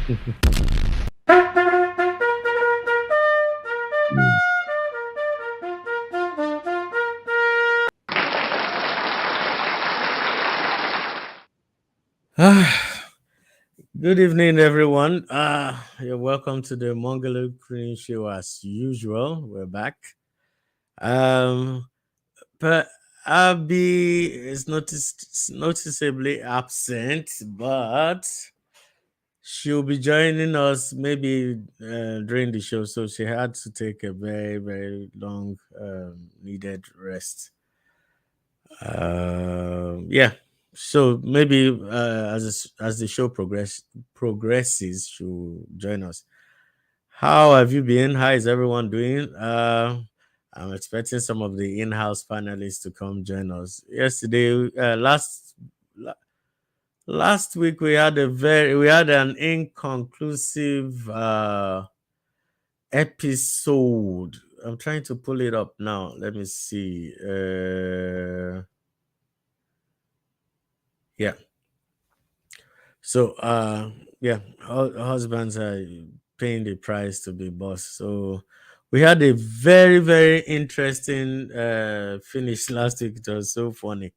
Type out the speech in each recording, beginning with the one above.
Good evening, everyone. You're welcome to the Mongolo Green Show as usual. We're back. Um, but Abby is noticeably absent, but she'll be joining us maybe during the show. So she had to take a very, very long needed rest. Yeah. So maybe as the show progresses, she'll join us. How have you been? How is everyone doing? I'm expecting some of the in-house panelists to come join us. Yesterday, last week we had an inconclusive episode. I'm trying to pull it up now. Let me see. Yeah. So yeah, husbands are paying the price to be boss. So we had a very, very interesting finish last week. It was so funny.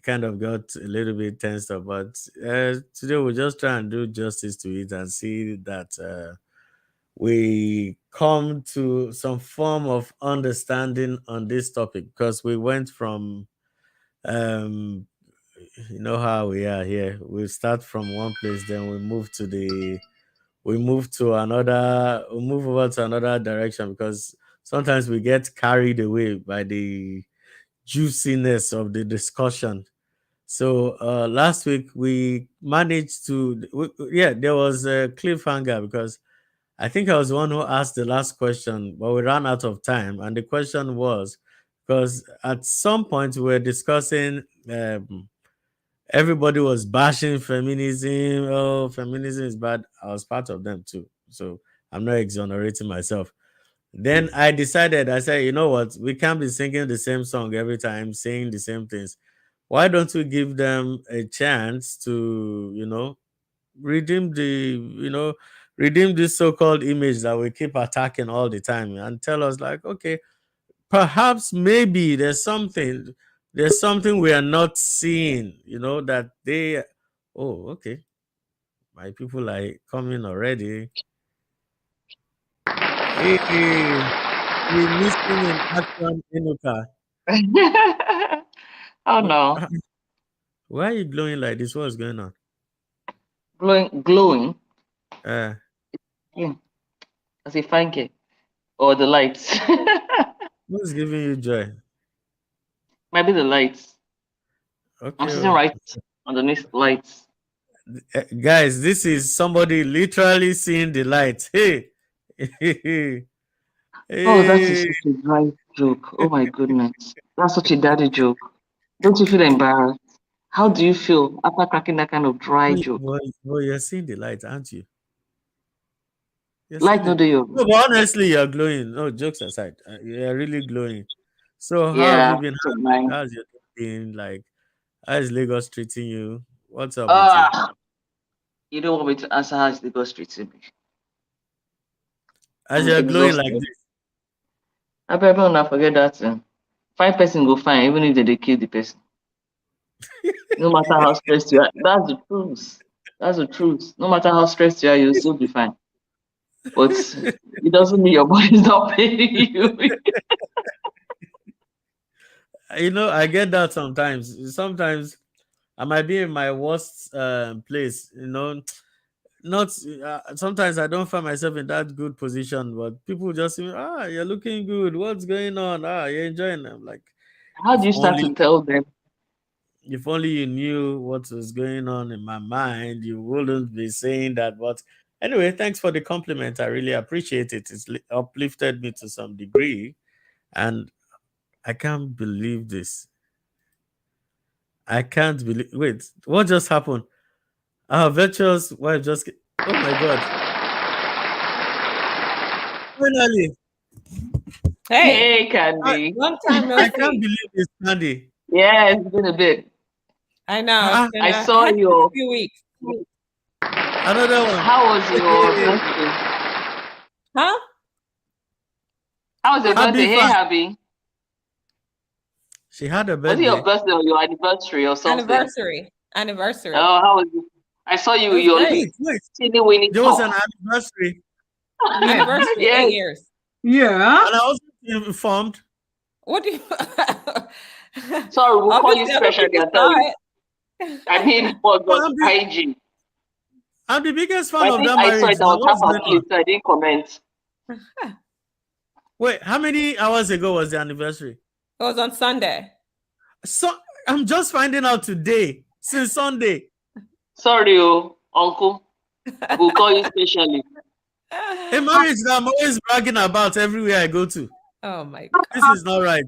Kind of got a little bit tensed up, but today we'll just try and do justice to it and see that we come to some form of understanding on this topic, because we went from um you know how we are here. We start from one place, then we move over to another direction, because sometimes we get carried away by the juiciness of the discussion. So last week we managed to yeah, there was a cliffhanger, because I think I was the one who asked the last question, but we ran out of time. And the question was, because at some point we were discussing everybody was bashing feminism. Oh, feminism is bad. I was part of them too. So I'm not exonerating myself. Then I decided, I said, you know what? We can't be singing the same song every time, saying the same things. Why don't we give them a chance to, redeem the, redeem this so-called image that we keep attacking all the time, and tell us like, okay, perhaps maybe there's something we are not seeing, that they, oh, okay, my people are coming already. Hey, we missing in action, Inuka. Oh no, Why are you glowing like this? What's going on? glowing. uh Yeah, as a fine cake or the lights. what's giving you joy? Maybe the lights. I'm Okay, sitting right underneath lights. guys, this is somebody literally seeing the light. Hey. Oh, that is Hey. such a dry joke. Oh my goodness, that's such a daddy joke. Don't you feel embarrassed? How do you feel after cracking that kind of dry joke? Boy, you're seeing the light, aren't you? You're seeing Light no the do you? No, but honestly, you're glowing. No, jokes aside, you're really glowing. So how have Yeah, you been? so mine. How's your day been? Like, how is Lagos treating you? What's up with you? Ah, you don't want me to answer how the go straight to me. As I'm you're glowing like exhausted. this, I better not forget that. Fine person go fine even if they kill the person. No matter how stressed you are. That's the truth. That's the truth. No matter how stressed you are, you'll still be fine. But it doesn't mean your body's not paying you. I get that sometimes. Sometimes I might be in my worst place. Not sometimes I don't find myself in that good position, but people just say, you're looking good. What's going on? You're enjoying. I'm like, How do if you start to only tell them? if only you knew what was going on in my mind, you wouldn't be saying that. But anyway, thanks for the compliment. I really appreciate it. It's uplifted me to some degree, and I can't believe this. I can't believe. Wait, what just happened? Our virtuous wife just. Oh my god! Finally, Hey, Hey, Candy. long time no I can't see. believe this, Candy. Yeah, it's been a bit. I know. Ah, It's been I a saw hectic your few weeks. Another one. How was your birthday? Huh? How was your Happy birthday? Hey, fast. Abby. She had a Was it your birthday. birthday or your anniversary or something? Anniversary. Oh, how was it? I saw you. It was You're great. Wait. teeny weeny There was an top. anniversary. Yeah. Anniversary, Yes. 8 years. Yeah. And I was informed. What do you? Sorry, we'll call you Obviously, other special. people I'll tell saw you. it. I mean, what Well, was IG? I'm the biggest fan But I of think that I saw marriage. it. I Now, was what's half going on? asleep, so I didn't comment. Wait, how many hours ago was the anniversary? It was on Sunday. So I'm just finding out today, since Sunday. Sorry, uncle. We'll call you specially. A marriage that I'm always bragging about everywhere I go to. Oh my God. This is not right.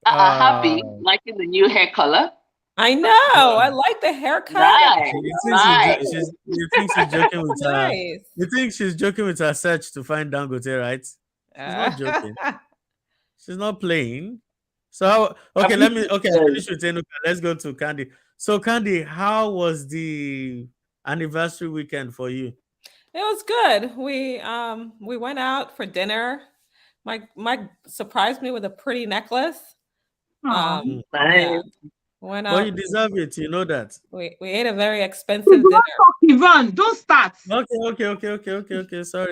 Happy, liking the new hair color. I know. I like the haircut. Nice. You think she's joking with her? Nice. You think she's joking with her search to find Dangote, right? She's not joking. She's not playing. So how? Okay, I finish with Enuka. Let's go to Candy. So Candy, how was the anniversary weekend for you? It was good. We went out for dinner. Mike surprised me with a pretty necklace. Aw. Nice. Yeah. Went Well, out. you deserve it. You know that. We ate a very expensive dinner. Yvonne, don't start. Okay. Sorry.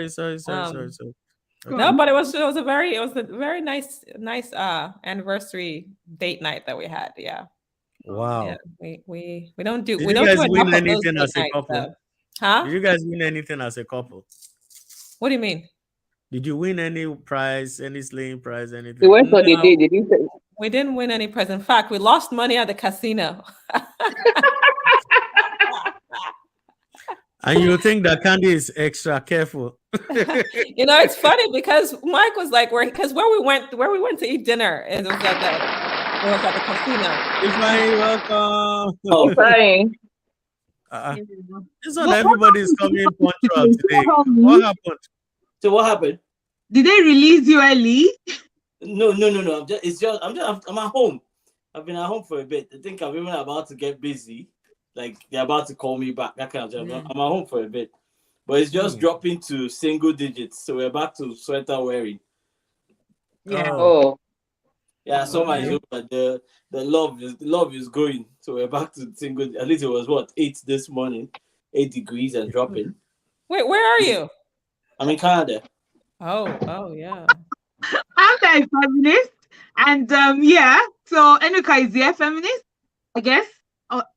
No, but it was a very nice anniversary date night that we had. Yeah. Wow. Yeah, we don't do Did we you don't guys do win enough of those anything date as a nights, couple? though. Huh? Did you guys win anything as a couple? What do you mean? Did you win any prize, any slaying prize, anything? You went on a No. date, didn't you? We didn't win any prize. In fact, we lost money at the casino. And you think that Candy is extra careful? You know, it's funny because Mike was like, where we went to eat dinner, it was at the casino. Ifeanyi, welcome. Oh, fine. This one, everybody's coming punctual today. What happened? So what happened? Did they release you early? No. I'm at home. I've been at home for a bit. I think I'm even about to get busy. Like they're about to call me back. That kind of job. I'm at home for a bit. But it's just dropping to single digits. So we're back to sweater wearing. Yeah. Oh, Yeah, so much but the love is going. So we're back to single. At least it was 8 this morning, 8 degrees and dropping. Wait, where are you? I'm in Canada. Oh yeah. I'm a feminist, and so Enuka is a feminist, I guess,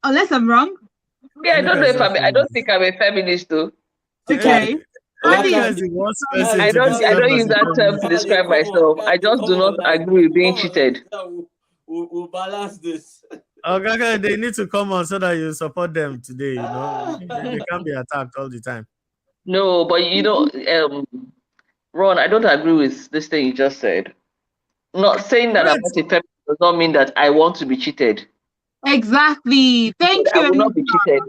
unless I'm wrong. yeah. I don't know if I don't think I'm a feminist though. Okay. Candy Candy, is the worst person I to don't describe use as a that term feminist. to describe myself. I just do not agree with being cheated. We'll balance this. Oh, Gaga, they need to come on so that you support them today. You know, they can't be attacked all the time. No, but Ron, I don't agree with this thing you just said. Not saying that I'm not a feminist does not mean that I want to be cheated. exactly. Thank I you. will not be cheated.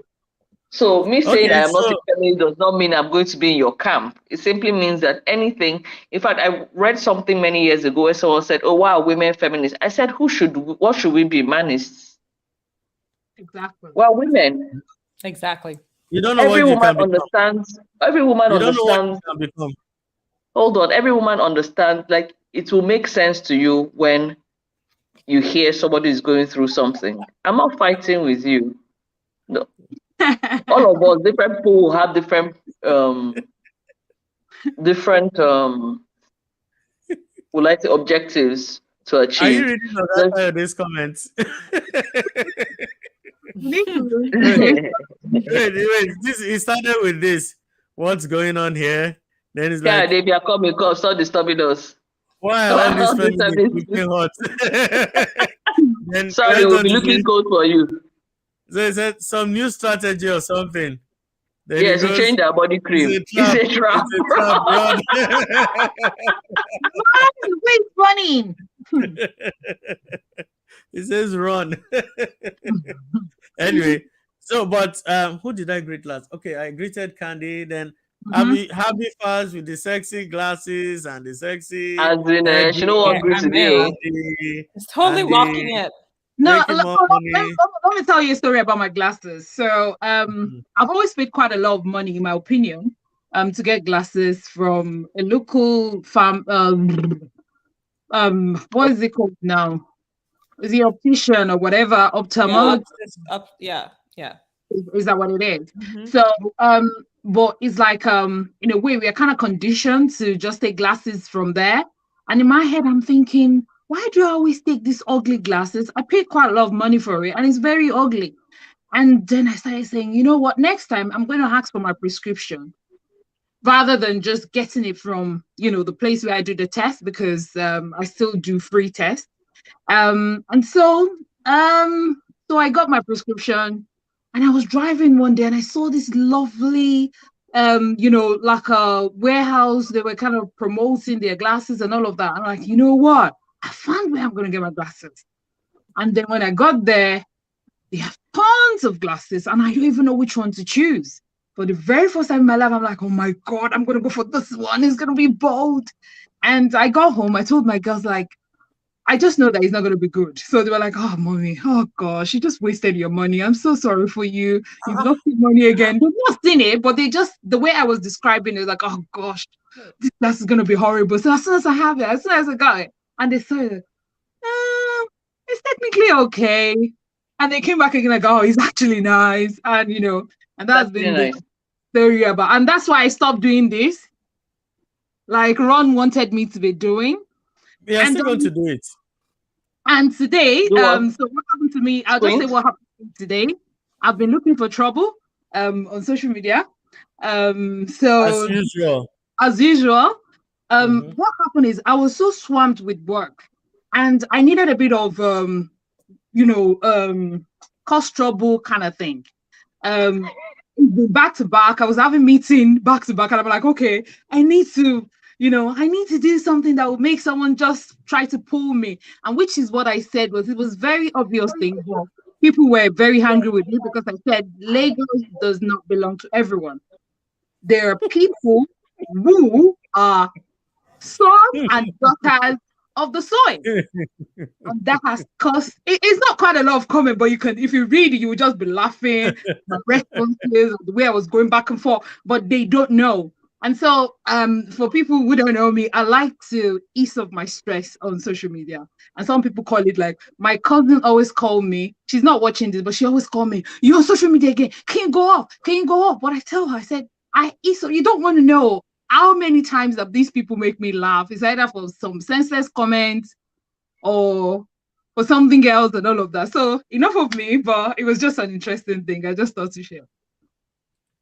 So me saying Okay, I am not so- a feminist does not mean I'm going to be in your camp. It simply means that anything. In fact, I read something many years ago where someone said, "Oh, wow, women feminists." I said, what should we be, manists? Exactly. Well, women. Exactly. You don't know Every what you woman can become. understands. Every woman You don't know what you understands. can become. Hold on. Every woman understands. Like it will make sense to you when you hear somebody is going through something. I'm not fighting with you. No. All of us, different people will have different would like the objectives to Are achieve. you reading of these comments? Me too. wait. It started with this. What's going on here? Then it's Yeah, like, they are coming, come, stop disturbing us. why are all these feminists looking hot? Then Sorry, we'll be looking good for you. So it said some new strategy or something. Then Yes, we changed our body cream. It's a trap. Run. Wait, running. It says run. Anyway, so but who did I greet last? Okay, I greeted Candy. Then happy fast with the sexy glasses and the sexy. As in, she know what greets you. It's totally rocking it. No, making more money. let me tell you a story about my glasses. So, I've always paid quite a lot of money, in my opinion, to get glasses from a local farm. What is it called now? Is it optician or whatever? Yeah, Ophthalmologist? yeah. Is that what it is? Mhm. So, but it's like, in a way, we are kind of conditioned to just take glasses from there. And in my head, I'm thinking, why do I always take these ugly glasses? I paid quite a lot of money for it, and it's very ugly. And then I started saying, you know what? Next time, I'm going to ask for my prescription rather than just getting it from, the place where I do the test, because I still do free tests. And so I got my prescription, and I was driving one day and I saw this lovely, like a warehouse. They were kind of promoting their glasses and all of that. I'm like, you know what? I found where I'm going to get my glasses. And then when I got there, they have tons of glasses, and I don't even know which one to choose. For the very first time in my life, I'm like, oh my God, I'm going to go for this one. It's going to be bold. And I got home. I told my girls, like, I just know that it's not going to be good. So they were like, oh, mommy, oh gosh, you just wasted your money. I'm so sorry for you. You've lost your money again. They've not seen it, but the way I was describing it, like, oh gosh, this class is going to be horrible. So as soon as I have it, as soon as I got it, and they saw it, it's technically okay. And they came back again, like, oh, it's actually nice. And, and that's been really the nice. theory about, and that's why I stopped doing this. Like Ron wanted me to be doing. We are And still going to do it. And today, Do what? so what happened to me? I'll just say what happened to me today. I've been looking for trouble on social media. So As usual. as usual, Mhm. what happened is I was so swamped with work, and I needed a bit of cause trouble kind of thing. Back to back, I was having meeting back to back, and I'm like, okay, I need to do something that would make someone just try to pull me. And which is what I said, it was very obvious thing, but people were very angry with me because I said Lagos does not belong to everyone. There are people who are sons and daughters of the soil. And that has caused it's not quite a lot of comment, but if you read it, you will just be laughing. My responses, the way I was going back and forth, but they don't know. And so for people who don't know me, I like to ease off my stress on social media. And some people call it, like, my cousin always call me. She's not watching this, but she always call me, you're on social media again. Can you go off? Can you go off? But I tell her, I said, you don't want to know how many times that these people make me laugh. It's either for some senseless comments or for something else and all of that. So enough of me, but it was just an interesting thing. I just thought to share.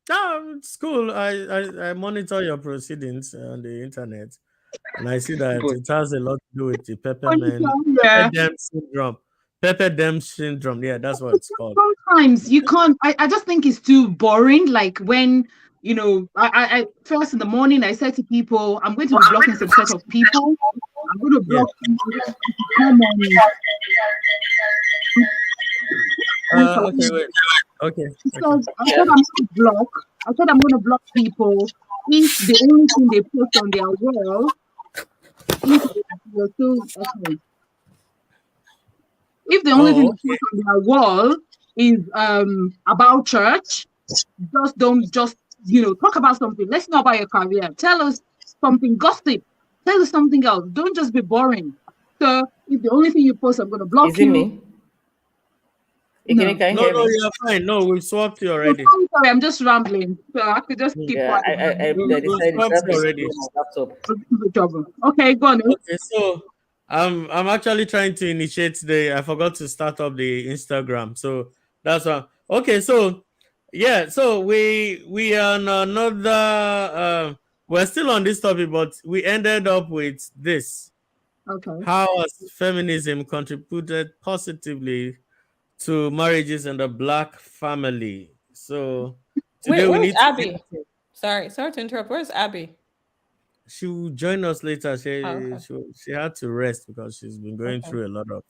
No, it's cool. I monitor your proceedings on the internet, and I see that But it has a lot to do with the peppermint Yeah. pepper syndrome. Pepper syndrome. Yeah, that's what it's called. Sometimes you can't. I just think it's too boring. Like when I first in the morning I said to people, I'm going to be blocking some set of people. I'm going to Yeah. block people. Come on. Okay, wait. Okay. So I said I'm going to block. I said I'm going to block people if the only thing they post on their wall, if they're still okay. If the only thing they post on their wall is about church, don't talk about something. Let's know about your career. Tell us something, gossip. Tell us something else. Don't just be boring. So if the only thing you post, I'm going to block is it you. me? No. Can you No, hear me? you're fine. No, we swapped you already. Sorry, I'm just rambling. So I could just keep Yeah, quiet. I We decided swapped to you already. my laptop. Trouble. Okay, go on. Okay, so I'm actually trying to initiate I forgot to start up the Instagram. So that's why. Okay, so yeah, so we are on another we're still on this topic, but we ended up with this. Okay. How has feminism contributed positively to marriages and the black family? So today we Where's need Abby? Sorry to interrupt. Where's Abby? she will join us later. Okay. She had to rest because she's been going Okay. through a lot of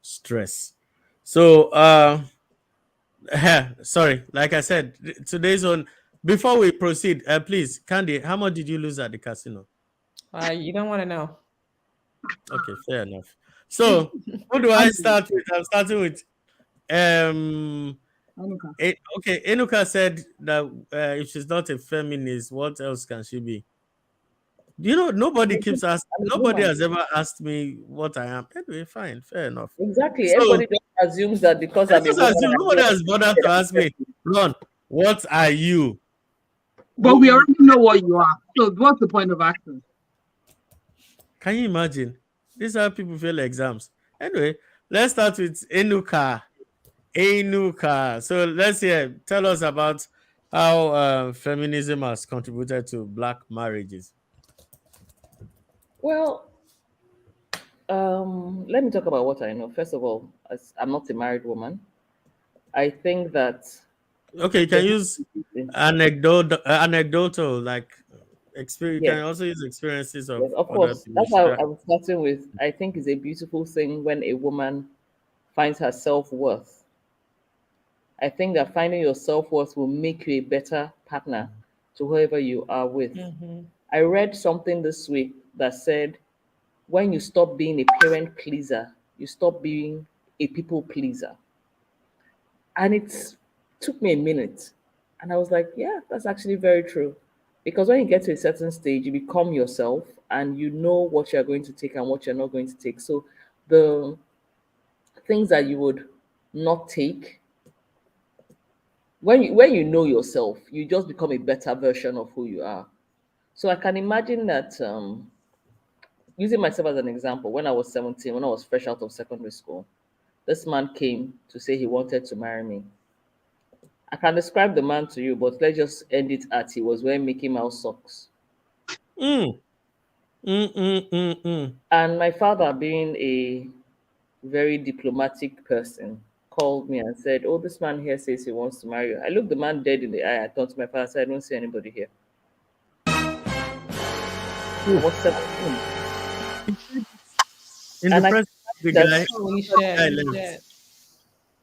stress. So sorry, like I said, today's on. Before we proceed, please, Candy, how much did you lose at the casino? You don't want to know. Okay, fair enough. So who do I start with? I'm starting with Anuka. okay. Enuka said that if she's not a feminist, what else can she be? You know, nobody keeps asking. I'm a Nobody woman. has ever asked me what I am. Anyway, fine, fair enough. Exactly. So Everybody just assumes that because I I'm a just woman, assume I'm nobody going has bothered to ask me, Ron, what are you? But we already know what you are. So what's the point of asking? Can you imagine? This is how people fail exams. Anyway, let's start with Enuka. Enuka. So let's hear. Tell us about how feminism has contributed to black marriages. Well, let me talk about what I know. First of all, as I'm not a married woman. I think that Okay, you there can use has to be- anecdotal, like experience. You yes, can also use experiences of yes, of other course. people. That's how I was starting with. I think it's a beautiful thing when a woman finds her self worth. I think that finding your self worth will make you a better partner to whoever you are with. I read something this week that said when you stop being a parent pleaser, you stop being a people pleaser. And it took me a minute. And I was like, yeah, that's actually very true. Because when you get to a certain stage, you become yourself and you know what you're going to take and what you're not going to take. So the things that you would not take, when you know yourself, you just become a better version of who you are. So I can imagine that using myself as an example, when I was 17, when I was fresh out of secondary school, this man came to say he wanted to marry me. I can describe the man to you, but let's just end it at he was wearing Mickey Mouse socks. Mm, mm. And my father, being a very diplomatic person, called me and said, oh, this man here says he wants to marry you. I looked the man dead in the eye. I turned to my father and said, I don't see anybody here. I was 17. In the And I can presence of the imagine that, guy, Oh, you after the should. guy You left. should.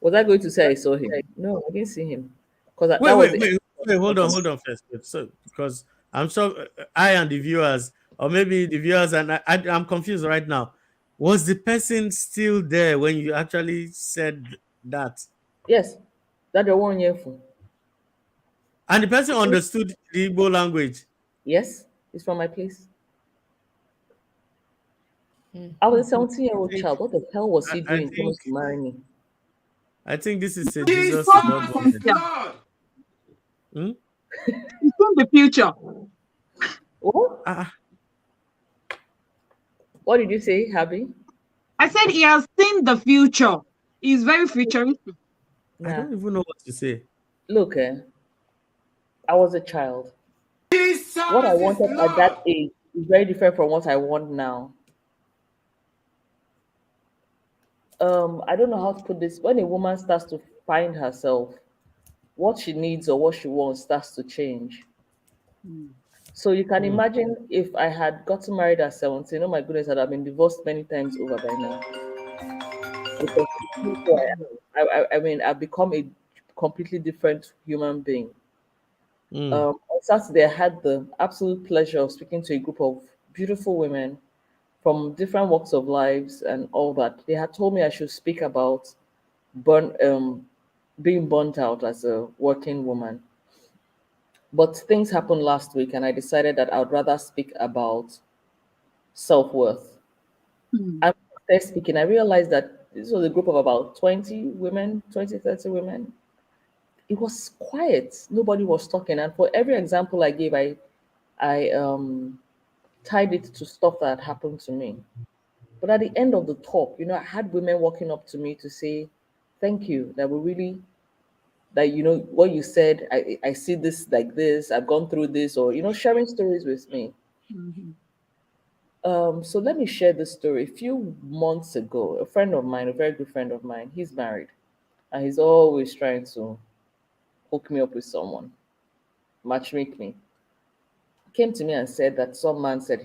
was I going to say I saw him? No, I didn't see him. Because that, Wait, that was wait, the wait, wait, end. hold on first. So, because I'm so I and the viewers, or maybe the viewers, and I'm confused right now. Was the person still there when you actually said that? Yes, that the one year for. And the person understood the Igbo language. Yes, it's from my place. Mm. I was a I 17-year-old think, child. What the hell was he I doing coming think, to marry me? I think this is a It's Jesus is not from wanted. the Hmm? It's from the future. Oh, Ah, what did you say, Happy? I said he has seen the future. He's very futuristic. I Nah, don't even know what to say. look, I was a child. What I Jesus is wanted at that Lord. age is very different from what I want now. I don't know how to put this. When a woman starts to find herself, what she needs or what she wants starts to change. So you can Hmm. imagine if I had gotten married at 17, oh my goodness, I'd have been divorced many times over by now. Because who I am. I mean, I've become a completely different human being. Hmm. On Saturday, I had the absolute pleasure of speaking to a group of beautiful women from different walks of lives and all that. They had told me I should speak about burn, being burnt out as a working woman. But things happened last week, and I decided that I would rather speak about self worth. Hmm. And after speaking, I realized that this was a group of about 20 women, 20, 30 women. It was quiet. Nobody was talking. And for every example I gave, I tied it to stuff that had happened to me. But at the end of the talk, I had women walking up to me to say, thank you, that we really, that, what you said, I see this like this, I've gone through this, or, sharing stories with me. Mhm. So let me share this story. A few months ago, a friend of mine, a very good friend of mine, he's married and he's always trying to hook me up with someone, matchmake me. Came to me and said that some man said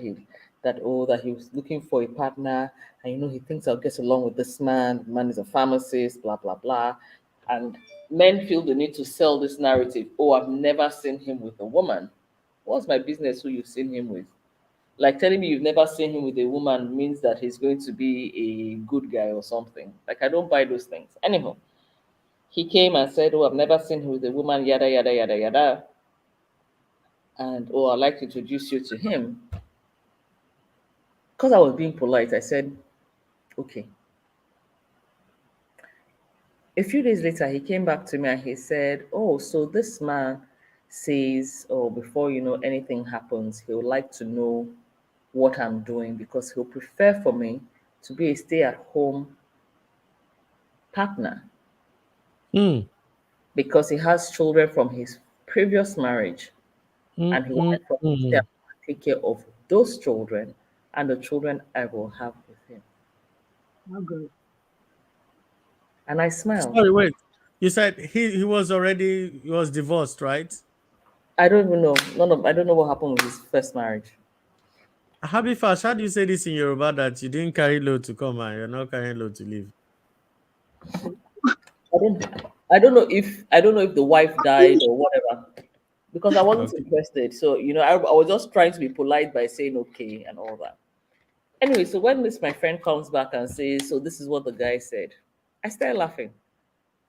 that he was looking for a partner and he thinks I'll get along with this man. The man is a pharmacist, blah blah blah. And men feel the need to sell this narrative. Oh, I've never seen him with a woman. What's my business who you've seen him with? Like telling me you've never seen him with a woman means that he's going to be a good guy or something. Like I don't buy those things. Anyhow, he came and said, "Oh, I've never seen him with a woman, yada yada yada yada." And oh, I'd like to introduce you to him. Because I was being polite, I said, okay. A few days later, he came back to me and he said, "Oh, so this man says, oh, before anything happens, he would like to know what I'm doing because he'll prefer for me to be a stay at home partner Hmm. because he has children from his previous marriage Hmm. and he Hmm. wanted for me to stay Hmm. at home and take care of those children and the children I will have with him." Oh, good. And I smiled. Sorry, wait. You said he was divorced, right? I don't even know. I don't know what happened with his first marriage. Happy fast. How do you say this in Yoruba that you didn't carry load to come and you're not carrying load to leave? I don't know if the wife died or whatever because I wasn't Okay. interested. So I was just trying to be polite by saying okay and all that. Anyway, so when this my friend comes back and says, "So this is what the guy said," I started laughing,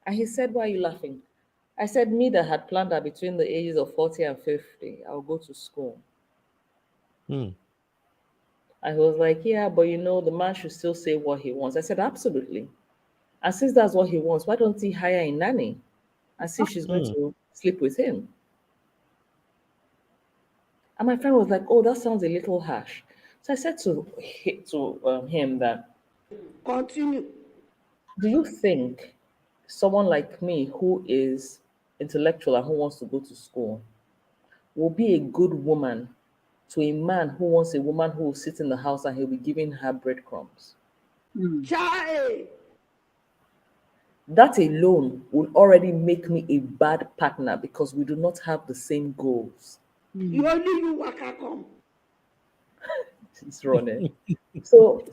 and he said, "Why are you laughing?" I said, "Me that had planned that between the ages of 40 and 50, I'll go to school." Hmm. And he was like, "Yeah, but the man should still say what he wants." I said, "Absolutely. And since that's what he wants, why don't he hire a nanny and see if she's going Hmm. to sleep with him?" And my friend was like, "Oh, that sounds a little harsh." So I said to him that, Continue. "Do you think someone like me who is intellectual and who wants to go to school will be a good woman to a man who wants a woman who will sit in the house and he'll be giving her breadcrumbs?" Child. That alone will already make me a bad partner because we do not have the same goals. You only you waka come. It's running. So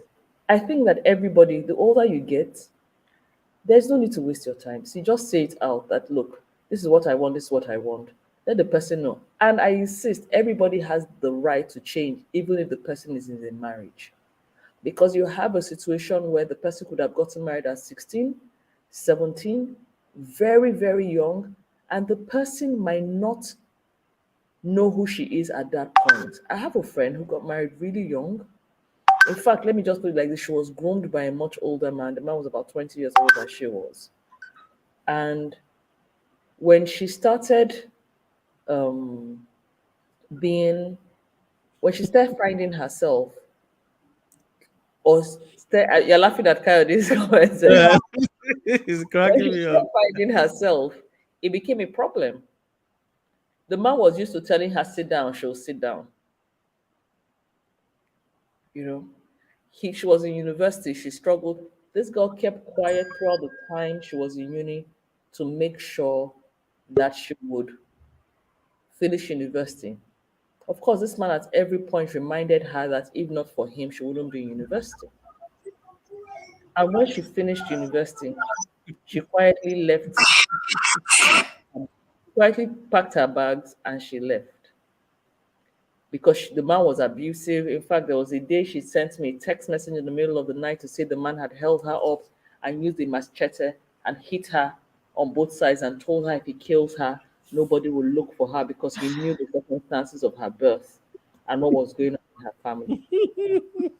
I think that everybody, the older you get, there's no need to waste your time. See, just say it out that look, this is what I want, this is what I want. Let the person know. And I insist, everybody has the right to change, even if the person is in a marriage. Because you have a situation where the person could have gotten married at 16, 17, very, very young, and the person might not know who she is at that point. I have a friend who got married really young. In fact, let me just put it like this: she was groomed by a much older man. The man was about 20 years older than she was. And when she started um, being, when she started finding herself, you're laughing at Coyote's comments. Yeah. It's When cracking she me up. started finding herself, it became a problem. The man was used to telling her, sit down, she'll sit down. You know, she was in university, she struggled. This girl kept quiet throughout the time she was in uni to make sure that she would finish university. Of course, this man at every point reminded her that if not for him, she wouldn't be in university. And when she finished university, she quietly left, quietly packed her bags and she left because the man was abusive. In fact, there was a day she sent me a text message in the middle of the night to say the man had held her up and used a machete and hit her on both sides and told her if he kills her, nobody will look for her because he knew the circumstances of her birth and what was going on in her family.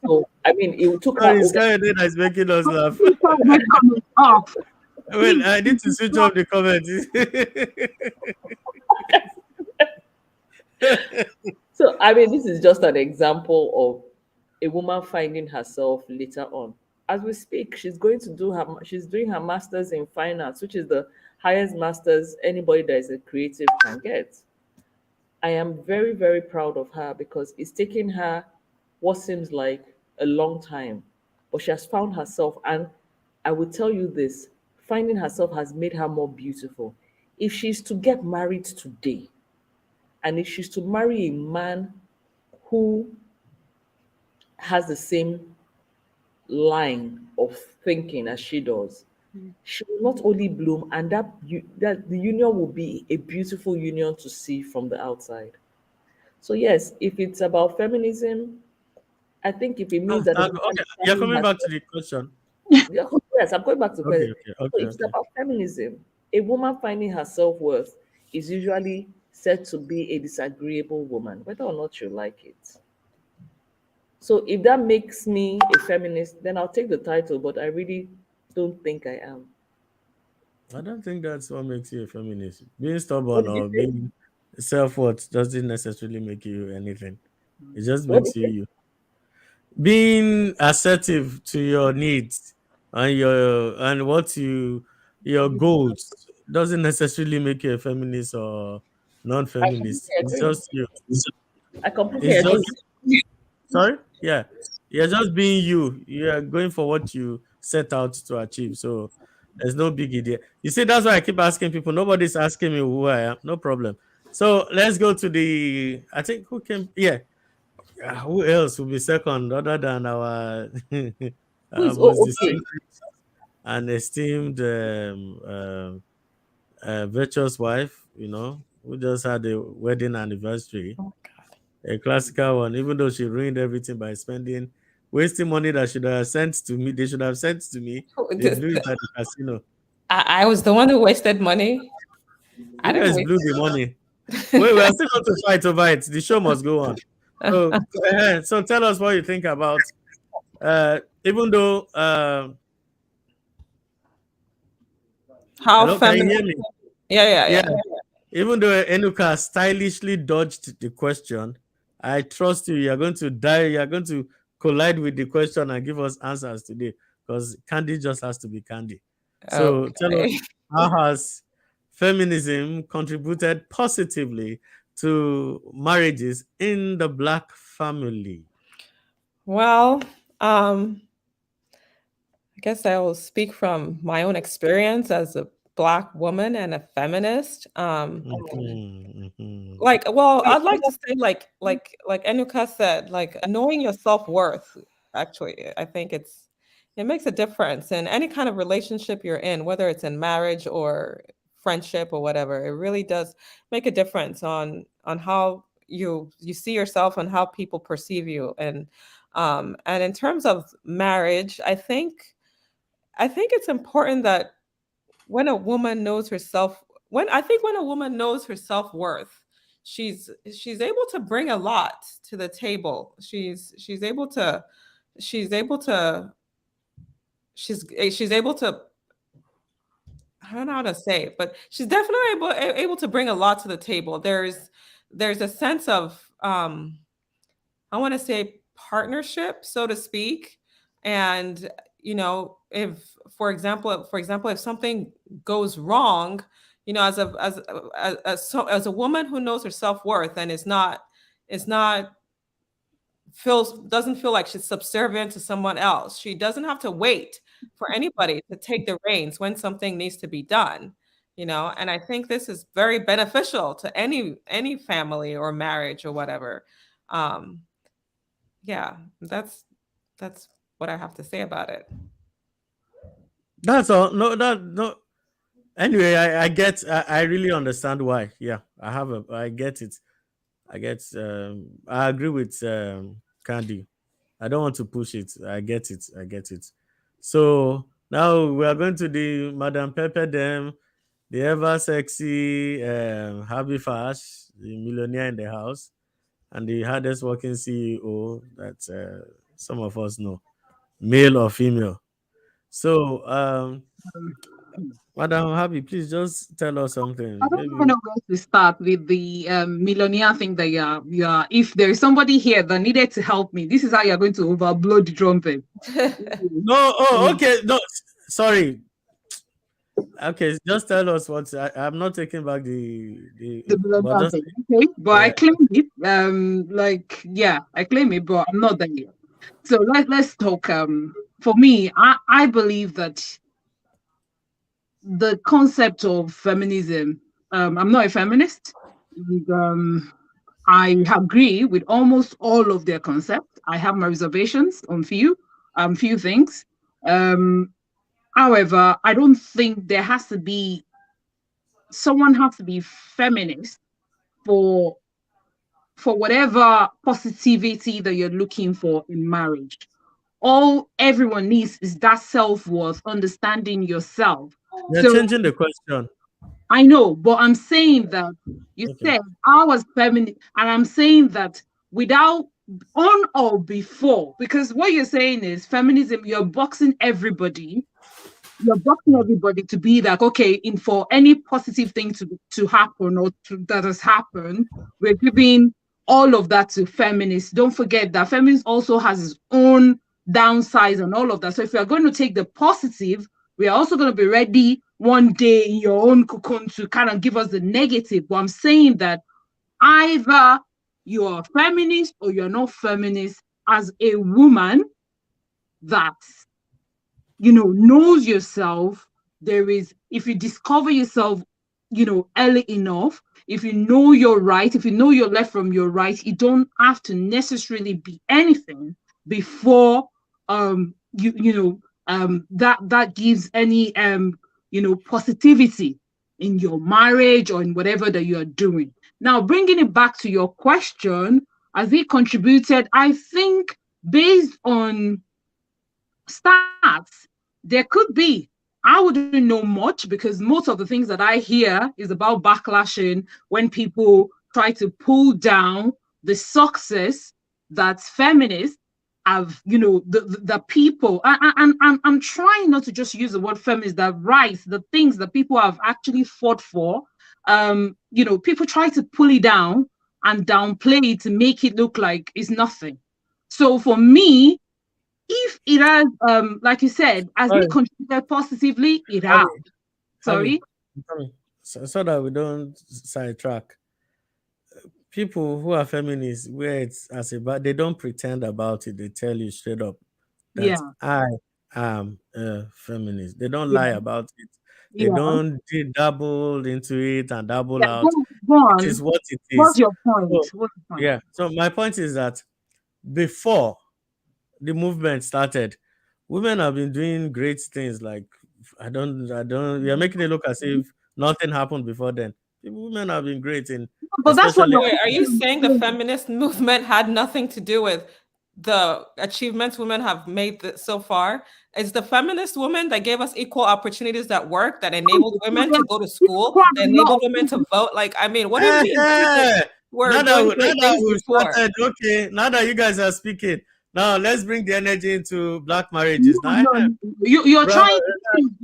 So, I mean, it took her Sorry, over. Skyden is making us laugh. Let's come off. Wait, I need to switch off the comments. So, I mean, this is just an example of a woman finding herself later on. As we speak, she's doing her master's in finance, which is the highest master's anybody that is a creative can get. I am very, very proud of her because it's taken her what seems like a long time, but she has found herself. And I will tell you this: finding herself has made her more beautiful. If she's to get married today, and if she's to marry a man who has the same line of thinking as she does, she will not only bloom, and that the union will be a beautiful union to see from the outside. So yes, if it's about feminism, I think if it means that a woman Okay, is you're finding coming back herself, to the question. yes, I'm going back to Okay, question. okay, So okay, if it's okay. about feminism, a woman finding her self-worth is usually said to be a disagreeable woman, whether or not you like it. So if that makes me a feminist, then I'll take the title, but I really don't think I am. I don't think that's what makes you a feminist. Being What stubborn did you or say? being self-worth doesn't necessarily make you anything. It just What makes did you you you. Being assertive to your needs and what your goals doesn't necessarily make you a feminist or I non-feminist. completely It's agree. just you. I completely It's agree. just sorry, yeah. You're just being you. You are going for what you set out to achieve. So there's no big idea. You see, that's why I keep asking people. Nobody's asking me who I am. No problem. So let's go to the. I think who came. Yeah, who else will be second other than our Who is most okay? distinguished and esteemed virtuous wife, who just had a wedding anniversary, a classical one, even though she ruined everything by wasting money that should have sent to me. They should have sent to me. They blew it at the casino. I was the one who wasted money. I You didn't guys waste blew the money. Wait, we are still going to fight over it. The show must go on. So, it. so tell us what you think about even though How hello, can you feminine? hear me? Yeah, Yeah. even though Enuka stylishly dodged the question, I trust you. You're going to die. You're going to collide with the question and give us answers today because Candy just has to be Candy. So tell us, Okay. how has feminism contributed positively to marriages in the Black family? Well, I guess I will speak from my own experience as a Black woman and a feminist. Mhm, mhm. Well, I'd like to say, like Enuka said, like knowing your self-worth. Actually, I think it makes a difference in any kind of relationship you're in, whether it's in marriage or friendship or whatever. It really does make a difference on how you see yourself and how people perceive you. And in terms of marriage, I think it's important that when a woman knows herself, when a woman knows her self-worth, she's able to bring a lot to the table. She's able to she's able to I don't know how to say it, but she's definitely able to bring a lot to the table. There's a sense of I want to say partnership, so to speak. And if for example, if something goes wrong, as a woman who knows her self worth and is not feels doesn't feel like she's subservient to someone else. She doesn't have to wait for anybody to take the reins when something needs to be done. And I think this is very beneficial to any family or marriage or whatever. Um, yeah, that's what I have to say about it. That's all. No, that no. Anyway, I really understand why. Yeah, I get it. I agree with Candy. I don't want to push it. I get it. I get it. So now we are going to the Madam Pepper them, the ever sexy Happy Fash, the millionaire in the house, and the hardest working CEO that some of us know, male or female. So Madam Happy, please just tell us I something. don't even Maybe know where to start with the millionaire thing that you are. If there is somebody here that needed to help me, this is how you're going to overblow the trumpet. no. Oh, okay. No, sorry. Okay, just tell us what I'm not taking back The but millionaire just thing, okay? But I yeah. claim it. Yeah, I claim it, but I'm not there yet. So let's talk. For me, I believe that the concept of feminism. I'm not a feminist. And, I agree with almost all of their concepts. I have my reservations on few things. Um, However, I don't think there has to be someone has to be feminist for for whatever positivity that you're looking for in marriage. All everyone needs is that self-worth, understanding yourself. You're So changing the question. I know, but I'm saying that you Okay. said I was feminine, and I'm saying that without on or before, because what you're saying is feminism, you're boxing everybody to be like, okay, in for any positive thing to happen that has happened, we're giving all of that to feminists. Don't forget that feminism also has its own downsides and all of that. So if you're going to take the positive, we are also going to be ready one day in your own cocoon to kind of give us the negative. But I'm saying that either you're a feminist or you're not feminist, as a woman that knows yourself. There is, if you discover yourself, early enough, if you know your right, if you know your left from your right, you don't have to necessarily be anything before that gives any positivity in your marriage or in whatever that you're doing. Now, bringing it back to your question, as it contributed, I think based on stats, there could be. I wouldn't know much because most of the things that I hear is about backlashing when people try to pull down the success that feminists have, the people. And I'm trying not to just use the word feminist, that rights, the things that people have actually fought for. People try to pull it down and downplay it to make it look like it's nothing. So for me, if it has, like you said, has Sorry, it contributed positively? It has. Abby, Sorry. Abby, so that we don't sidetrack. People who are feminists, where it's as about, they don't pretend about it. They tell you straight up that Yeah. I am a feminist. They don't Yeah. lie about it. They Yeah. don't dabble into it and dabble Yeah. out. Go It on. is what it What's is. your point? So What's the point? yeah. So my point is that before the movement started, women have been doing great things. Like we are making it look as if nothing happened before then. Women have been great in, But that's what especially. you're Wait, are you saying the saying. feminist movement had nothing to do with the achievements women have made so far? It's the feminist woman that gave us equal opportunities at work, that enabled women to go to school, Quite that a lot enabled of women to people. vote. Like, I mean, what do you mean women were doing Now great that things we've before? started, okay, now that you guys are speaking, now let's bring the energy into black marriages. Now, No. You're bro, trying.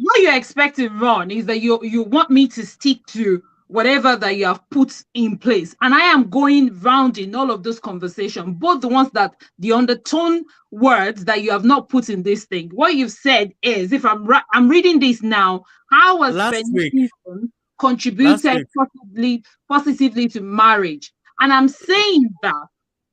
What you're expecting, Ron, is that you want me to stick to whatever that you have put in place, and I am going round in all of this conversation, both the ones that the undertone words that you have not put in this thing. What you've said is, if I'm reading this now. How was last week, feminism contributed positively to marriage? And I'm saying that,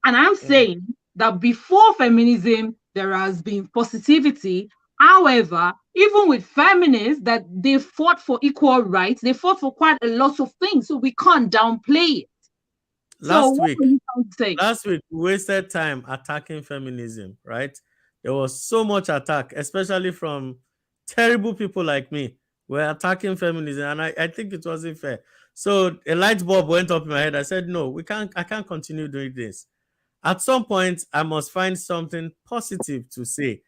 and I'm saying that before feminism, there has been positivity. However, even with feminists, that they fought for equal rights, they fought for quite a lot of things. So we can't downplay it. So last what week, are you trying to say? last week, we wasted time attacking feminism, right? There was so much attack, especially from terrible people like me. We're attacking feminism, and I think it wasn't fair. So a light bulb went up in my head. I said, no, I can't continue doing this. At some point, I must find something positive to say.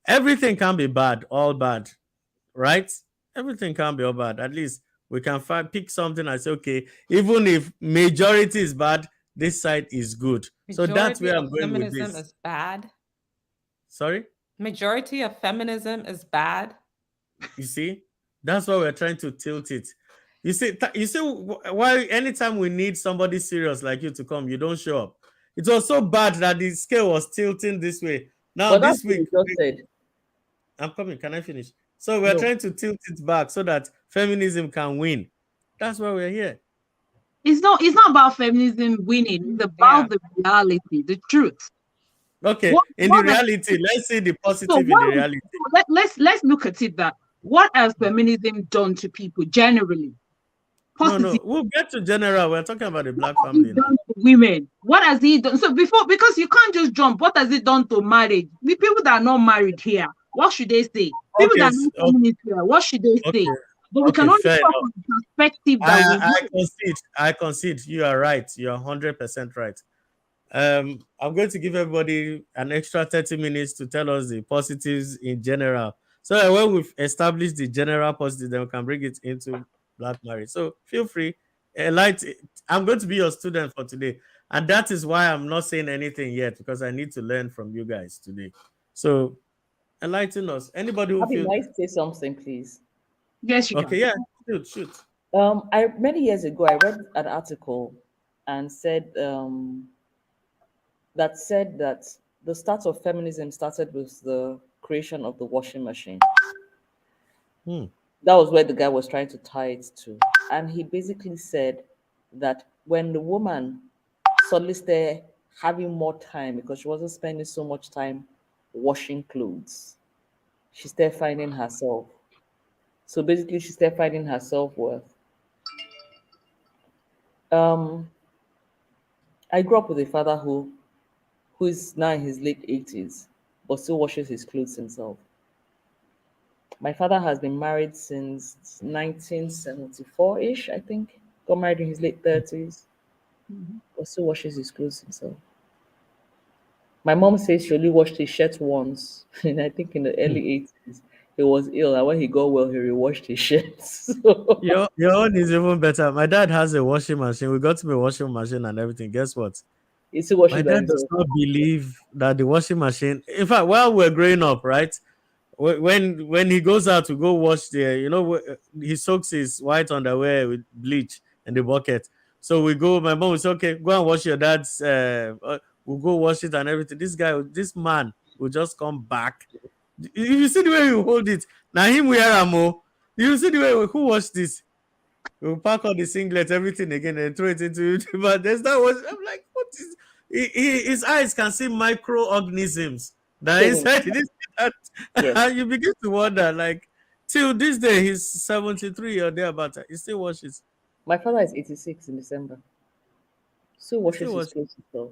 Everything can be bad, all bad, right? Everything can be all bad. At least we can pick something and say, okay, even if majority is bad, this side is good. So that's Majority where of I'm going with feminism this. is bad. Sorry? Majority of feminism is bad. You see? That's why we're trying to tilt it. You see why anytime we need somebody serious like you to come, you don't show up. It was so bad that the scale was tilting this way. Now But that's this what week, you just said. I'm coming. Can I finish? So we're No. trying to tilt it back so that feminism can win. That's why we're here. It's not about feminism winning, it's Yeah. about the reality, the truth. Okay, What in the what reality, let's see the So positive in the reality. let's look at it that what has feminism done to people generally? Positive. No, we'll get to general. We're talking about the What black has family it now. done to women? What has it done? So before, because you can't just jump, what has it done to marriage? The people that are not married here, what should they say? People Okay, that are not feminists here, what should they say? okay, But we can okay, only fair talk enough. from the perspective that we I know. concede. I concede. You are right. You are 100% right. I'm going to give everybody an extra 30 minutes to tell us the positives in general. So that when we've established the general positive, then we can bring it into black marriage. So feel free. Light, I'm going to be your student for today. And that is why I'm not saying anything yet, because I need to learn from you guys today. So enlighten us. Anybody who Abby, feels might say something, please. Yes, you okay, can. yeah, shoot. I many years ago I read an article and said that the start of feminism started with the creation of the washing machine. Hmm. That was where the guy was trying to tie it to. And he basically said that when the woman suddenly started having more time because she wasn't spending so much time washing clothes, she started finding herself. So basically, she started finding her self worth. Um, I grew up with a father who is now in his late 80s, but still washes his clothes himself. My father has been married since 1974-ish, I think. Got married in his late 30s, Mhm. but still washes his clothes himself. My mom says she only washed his shirt once, and I think in the Hmm. early 80s. He was ill, and when he got well, he rewashed his shirts. So Your own is even better. My dad has a washing machine. We got him a washing machine and everything. Guess what? he still washes My by dad does himself. not believe that the washing machine. In fact, while we're growing up, right? When he goes out to go wash he soaks his white underwear with bleach in the bucket. So we go. My mom will say, "Okay, go and wash your dad's." We'll go wash it and everything. This man will just come back. You see the way you hold it. Now him wear amo. You see the way who washed this? We'll pack all the singlet, everything again, and throw it into it. But there's that was I'm like, what is his eyes can see microorganisms that Same. inside this that Yes. and you begin to wonder, like, till this day he's 73 or thereabout. He still washes. My father is 86 in December. Still He washes still his washes. clothes himself.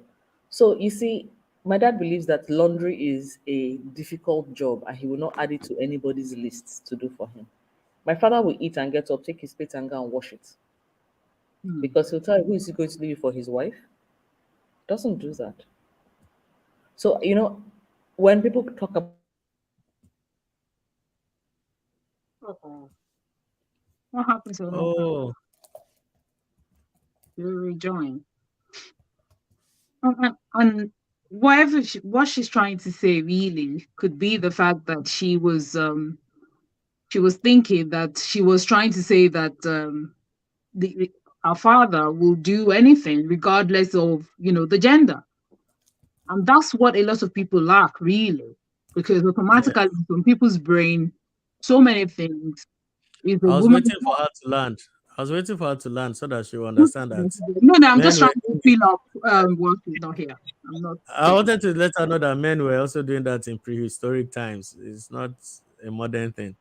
So you see, my dad believes that laundry is a difficult job and he will not add it to anybody's list to do for him. My father will eat and get up, take his plate and go and wash it. Hmm. Because he'll tell you who is he going to leave for his wife? Doesn't do that. So, when people talk about Uh-oh. What happened to Onoka? Oh, You rejoin. And what she's trying to say really could be the fact that she was thinking that she was trying to say that the our father will do anything regardless of the gender, and that's what a lot of people lack really, because yeah. automatically in some people's brain so many things is a I was woman. waiting for her to land. I was waiting for her to land so that she will understand that No, I'm just men trying were. to fill up what she's not here. I'm not I taking. wanted to let her know that men were also doing that in prehistoric times. It's not a modern thing.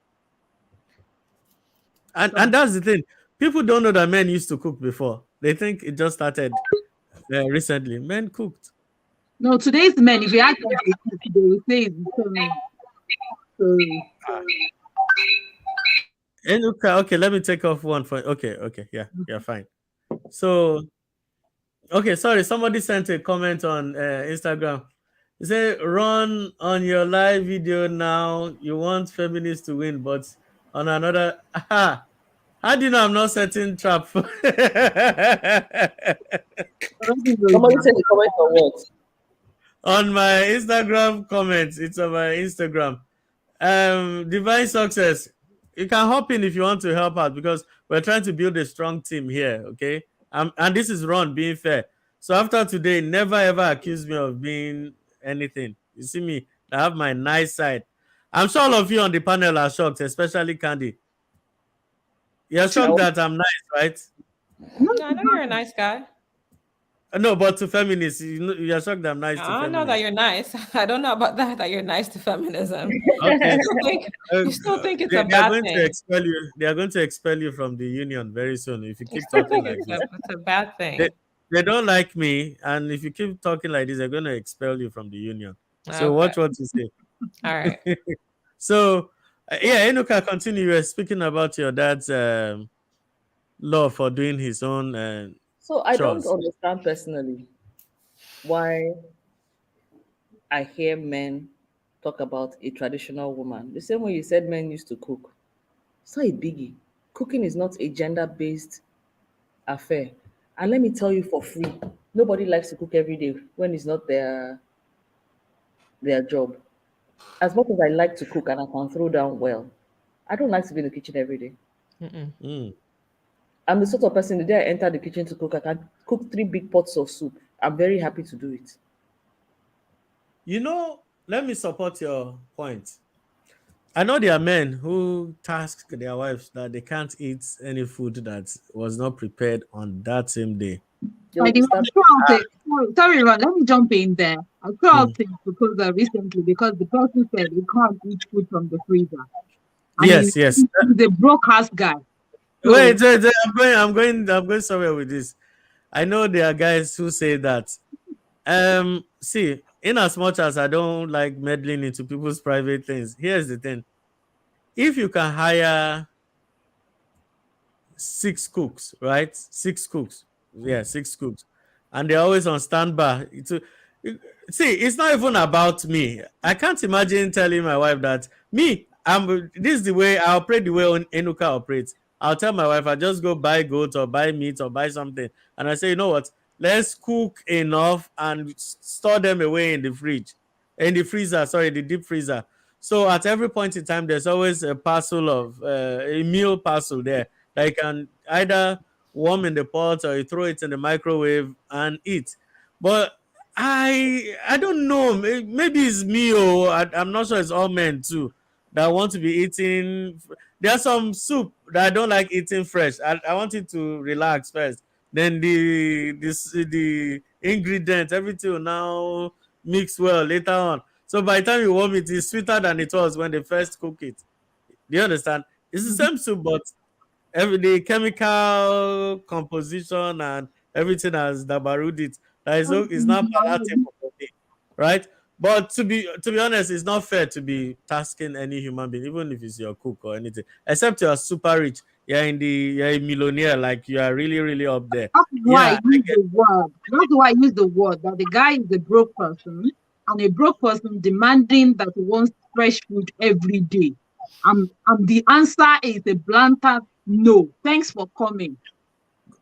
And that's the thing. People don't know that men used to cook before. They think it just started recently. Men cooked. No, today's men, if you ask them, they will say it's feminine. So, And okay, let me take off one for okay, yeah, fine. So okay, sorry, somebody sent a comment on Instagram. He said, "Run on your live video now. You want feminists to win, but on another, aha, how do you know I'm not setting trap?" I don't think those somebody are- said the comment on what? On my Instagram comments. It's on my Instagram. Divine success. You can hop in if you want to help out because we're trying to build a strong team here. Okay, and this is Ron being fair. So after today, never ever accuse me of being anything. You see me, I have my nice side. I'm sure all of you on the panel are shocked, especially Candy. You're I shocked was- that I'm nice, right? No, No, I know you're a nice guy. No, but to feminists, you're shocked that I'm nice to I know that feminists. you're nice. I don't know about that you're nice to feminism. Okay, You still think Uh, you still think it's they, a they are bad going to thing. expel you. They are going to expel you from the union very soon if you You keep still talking think like this. it's a bad They, thing. they don't like me, and if you keep talking like this, they're going to expel you from the union. So Okay. watch what you say. All right. So yeah, Enuka, continue. You were speaking about your dad's love for doing his own so I don't chores. understand personally. why I hear men talk about a traditional woman. The same way you said men used to cook. It's not a biggie. Cooking is not a gender based affair. And let me tell you for free, nobody likes to cook every day when it's not their job. As much as I like to cook and I can throw down well, I don't like to be in the kitchen every day. Mm. I'm the sort of person, the day I enter the kitchen to cook, I can cook 3 big pots of soup. I'm very happy to do it. You know, let me support your point. I know there are men who task their wives that they can't eat any food that was not prepared on that same day. They will By be the way, I starving. threw out sorry, Ron, let me jump in there. I threw Hmm. out a proposal recently because the person said we can't eat food from the freezer. And Yes, yes. he's a broke ass guy. So Wait. I'm going somewhere with this. I know there are guys who say that. See, in as much as I don't like meddling into people's private things, here's the thing: if you can hire 6 cooks, right? 6 cooks. Yeah, 6 cooks. And they're always on standby. See, it's not even about me. I can't imagine telling my wife that this is the way I operate, the way Enuka operates. I'll tell my wife I just go buy goat or buy meat or buy something. And I say, you know what? Let's cook enough and store them away in the fridge. In the freezer, sorry, the deep freezer. So at every point in time, there's always a parcel of a meal parcel there that you can either warm in the pot or you throw it in the microwave and eat. But I don't know. Maybe it's me or I'm not sure it's all men too that want to be eating. There's some soup that I don't like eating fresh. I want it to relax first. Then the ingredients, everything will now mix well later on. So by the time you warm it, it's sweeter than it was when they first cook it. Do you understand? It's the same soup, but the chemical composition and everything has dabarud it. That is not palatable for me, right? But to be honest, it's not fair to be tasking any human being, even if it's your cook or anything, except you are super rich. You're a millionaire, like you are really, really up there. that's why I Yeah, I use get. the word. That's why I use the word that the guy is a broke person and a broke person demanding that he wants fresh food every day. The answer is a blanket no. Thanks for coming.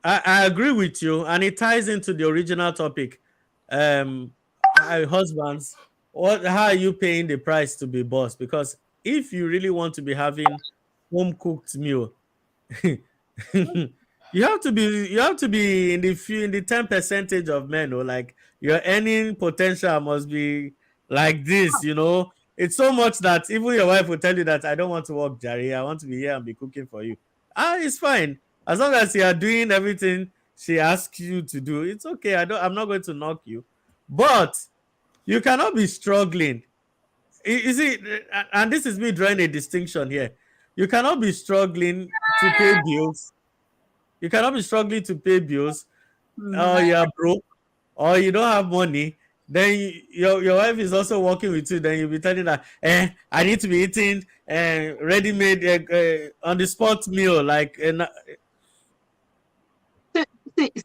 I agree with you, and it ties into the original topic. Husbands, how are you paying the price to be boss? Because if you really want to be having home cooked meal, you have to be in the 10 percentage of men, or like your earning potential must be like this. It's so much that even your wife will tell you that I don't want to work, Jerry. I want to be here and be cooking for you. It's fine as long as you are doing everything she asks you to do. It's okay. I'm not going to knock you, but you cannot be struggling. You see, and this is me drawing a distinction here. You cannot be struggling to pay bills. You cannot be struggling to pay bills, or Mm. you are broke, or you don't have money. Then your wife is also working with you. Then you'll be telling her, I need to be eating ready-made on the spot meal. Like,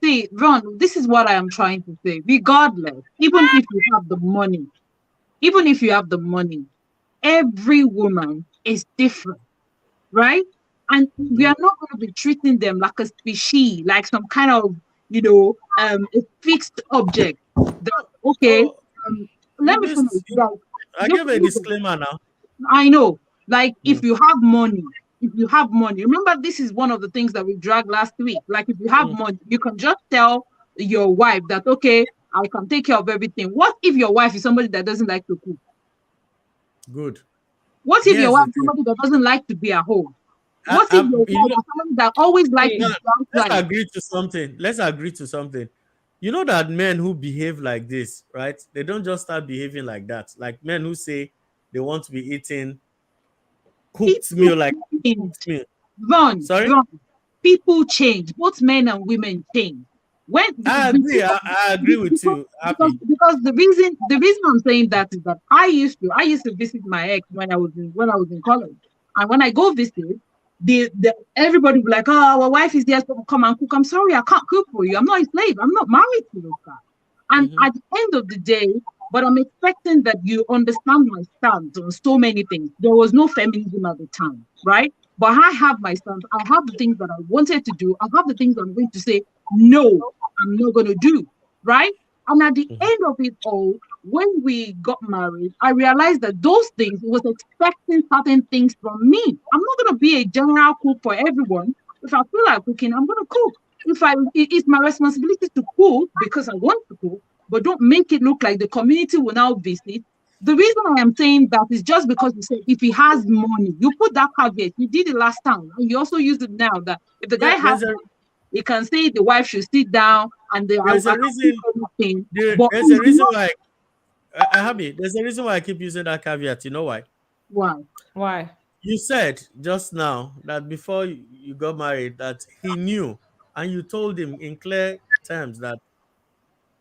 See, Ron, this is what I am trying to say. Regardless, even if you have the money, every woman is different, right? And we are not going to be treating them like a species, like some kind of, a fixed object. That, okay, so um, you let me finish. missed. Like, I just give a disclaimer now. I know, like Mm, if you have money, remember this is one of the things that we dragged last week. Like if you have mm, money, you can just tell your wife that okay, I can take care of everything. What if your wife is somebody that doesn't like to cook? good. What if your Here's wife the is thing. somebody that doesn't like to be at home? I, What if I, your you wife know, is somebody that always like to See, now, be let's outside? agree to something. Let's agree to something. You know that men who behave like this, right? They don't just start behaving like that. Like men who say they want to be eating cooked People meal, like change. cooked meal. Run, Sorry? run. People change. Both men and women change. When I agree. I agree with because you, Happy. the reason I'm saying that is that I used to visit my ex when I was in college, and when I go visit, the everybody would be like, oh, our wife is there, so come and cook. I'm sorry, I can't cook for you. I'm not a slave. I'm not married to this guy. And at the end of the day, but I'm expecting that you understand my stance on so many things. There was no feminism at the time, right? But I have my stance. I have the things that I wanted to do. I have the things I'm going to say, no, I'm not going to do, right? And at the end of it all, when we got married, I realized that those things was expecting certain things from me. I'm not going to be a general cook for everyone. If I feel like cooking, I'm going to cook. It's my responsibility to cook because I want to cook, but don't make it look like the community will now visit. The reason I am saying that is just because you said if he has money, you put that caveat. You did it last time, and you also use it now that if the guy has, he can say the wife should sit down and there's a reason. There's a reason why. Happy. There's a reason why I keep using that caveat. You know why? Why? Why? You said just now that before you got married that he knew, and you told him in clear terms that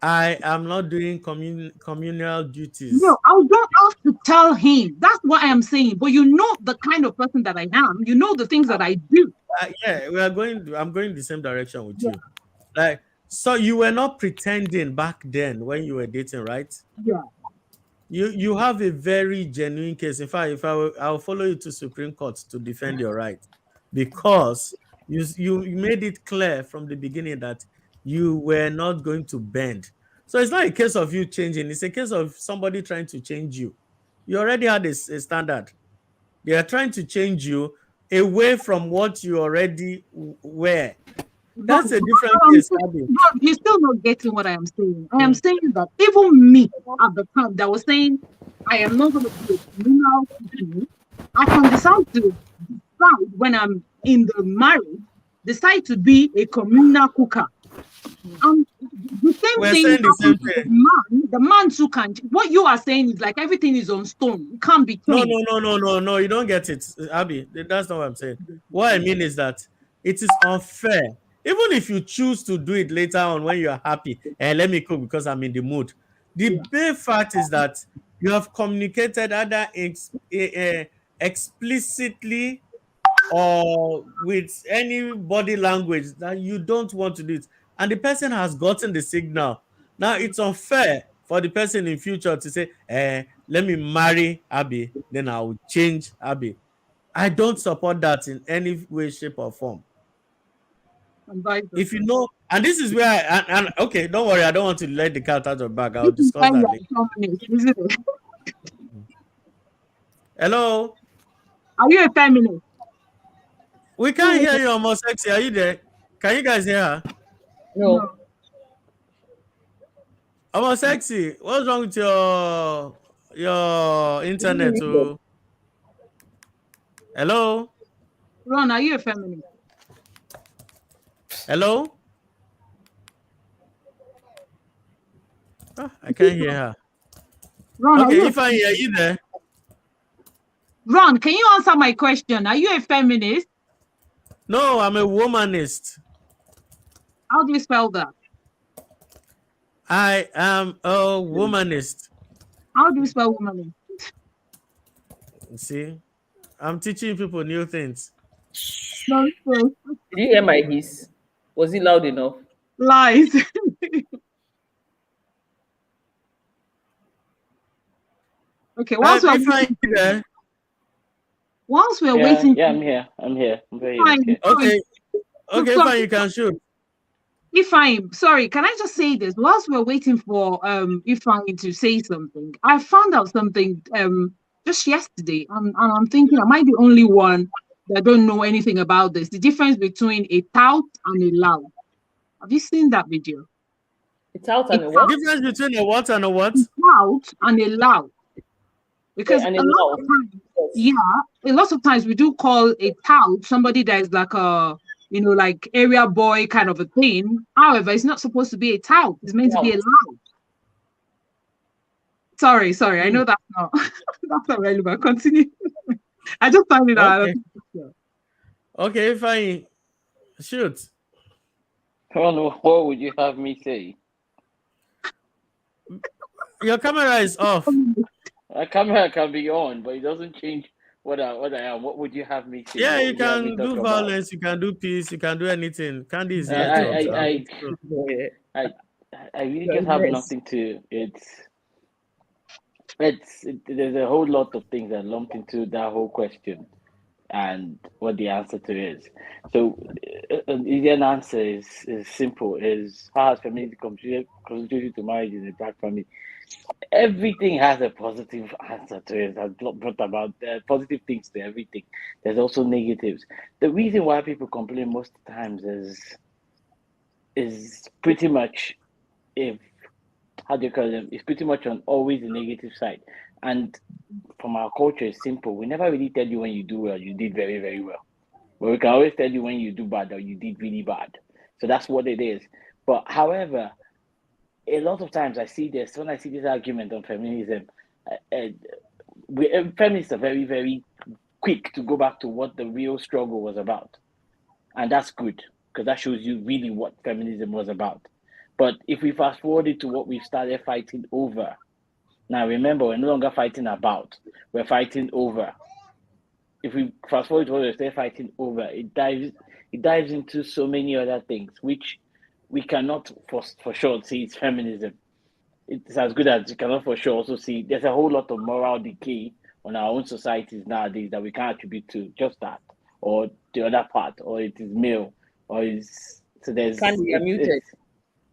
I am not doing communal duties. No, I don't have to tell him. That's what I am saying. But you know the kind of person that I am. You know the things that I do. Yeah, I'm going the same direction with you. Like, so you were not pretending back then when you were dating, right? Yeah. You have a very genuine case. In fact, if I'll follow you to Supreme Court to defend your right, because you made it clear from the beginning that you were not going to bend. So it's not a case of you changing, it's a case of somebody trying to change you. You already had a standard. They are trying to change you away from what you already were. That's a different case, Abby. But you're still not getting what I am saying. I am saying that even me at the time that was saying I am not going to be a communal cooking, I can decide when I'm in the marriage, decide to be a communal cooker. And the same We're thing saying the same happens to thing. the man too can. What you are saying is like everything is on stone. It can't be changed. No, you don't get it, Abby. That's not what I'm saying. What I mean is that it is unfair. Even if you choose to do it later on when you are happy, and let me cook because I'm in the mood. The bare fact is that you have communicated either explicitly or with any body language that you don't want to do it, and the person has gotten the signal. Now it's unfair for the person in future to say, let me marry Abby, then I will change Abby. I don't support that in any way, shape, or form. If you know, and this is where okay, don't worry, I don't want to let the cat out of the bag. I'll discuss that later. Hello? Are you a feminist? We can't hear you, almost sexy. Are you there? Can you guys hear her? No. Almost sexy. What's wrong with your internet? Oh? Hello? Ron, are you a feminist? Hello? I can't hear her. Ron, okay, if I hear you there. Ron, can you answer my question? Are you a feminist? No, I'm a womanist. How do you spell that? I am a womanist. How do you spell womanist? See, I'm teaching people new things. Did you hear my hiss? Was it loud enough? Lies. Okay, whilst we're waiting, Yeah, I'm here. I'm very here. Okay, fine, you can shoot. Sorry, can I just say this? Whilst we're waiting for Ifeanyi to say something, I found out something just yesterday, and I'm thinking I might be the only one that don't know anything about this. The difference between a tout and a loud. Have you seen that video? A tout and a what? The difference between a what and a what? A tout and a loud. Because a lot of times we do call a tout somebody that is like a like area boy kind of a thing. However, it's not supposed to be a tout. It's meant to be a loud. Sorry. I know that's not relevant. Continue. I just found it out. Okay, fine. Shoot. What would you have me say? Your camera is off. A camera can be on, but it doesn't change what I am. What would you have me say? Yeah, you can do violence, you can do peace, you can do anything. Candy is here. I really Your just have ears. nothing to. There's a whole lot of things that lumped into that whole question and what the answer to is. So, an Indian answer is simple: is how has femininity contributed to marriage in a black family? Everything has a positive answer to it. Has brought about positive things to everything. There's also negatives. The reason why people complain most times is pretty much, if how do you call them? It's pretty much on always the negative side. And from our culture, it's simple. We never really tell you when you do well, you did very, very well. But we can always tell you when you do bad or you did really bad. So that's what it is. But however, a lot of times I see this when I see this argument on feminism. Uh, Feminists are very, very quick to go back to what the real struggle was about. And that's good because that shows you really what feminism was about. But if we fast forward it to what we've started fighting over, now remember, we're no longer fighting about, we're fighting over. If we fast forward to what we're still fighting over, it dives into so many other things, which we cannot for sure say it's feminism. It's as good as you cannot for sure also see there's a whole lot of moral decay on our own societies nowadays that we can't attribute to just that or the other part, or it is male, or is so there's Candy, you're muted. it's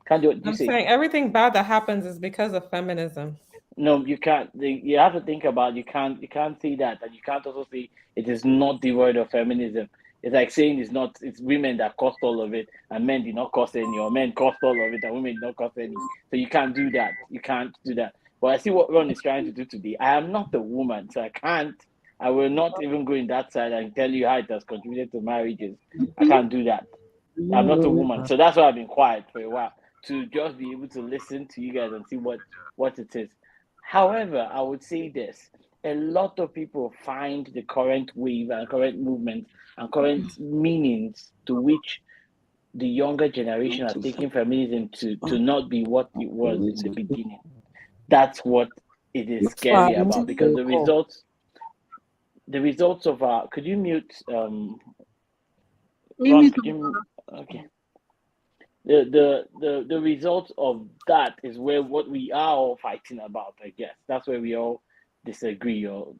can't do what you I'm say. saying everything bad that happens is because of feminism. No, you can't. You have to think about. You can't see that, and you can't also see it is not the word of feminism. It's like saying it's not. It's women that caused all of it, and men did not cause any, or men caused all of it, and women did not cause any. So you can't do that. You can't do that. But I see what Ron is trying to do today. I am not a woman, so I can't. I will not even go in that side and tell you how it has contributed to marriages. I can't do that. I'm not a woman, so that's why I've been quiet for a while to just be able to listen to you guys and see what it is. However, I would say this: a lot of people find the current wave and current movement and current meanings to which the younger generation has taken feminism to not be what it was in the beginning. That's what it is scary about because the results of our could you mute Ron, could you okay the result of that is where what we are all fighting about. I guess that's where we all disagree. Or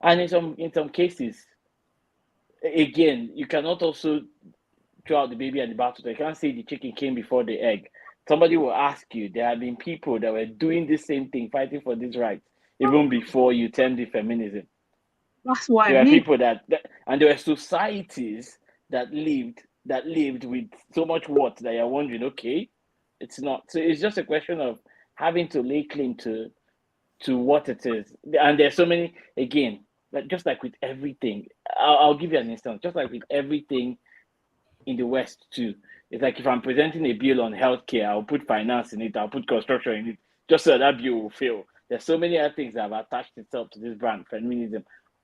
and in some cases, again, you cannot also throw out the baby and the bathwater. You can't say the chicken came before the egg. Somebody will ask you. There have been people that were doing the same thing, fighting for this right, even before you turned the feminism. That's what I There are mean. people and there were societies that lived with so much what that you're wondering, okay, it's not. So it's just a question of having to lay claim to what it is. And there's so many again, just like with everything. I'll give you an instance. Just like with everything in the West too. It's like if I'm presenting a bill on healthcare, I'll put finance in it, I'll put construction in it, just so that bill will fail. There's so many other things that have attached itself to this brand, feminism,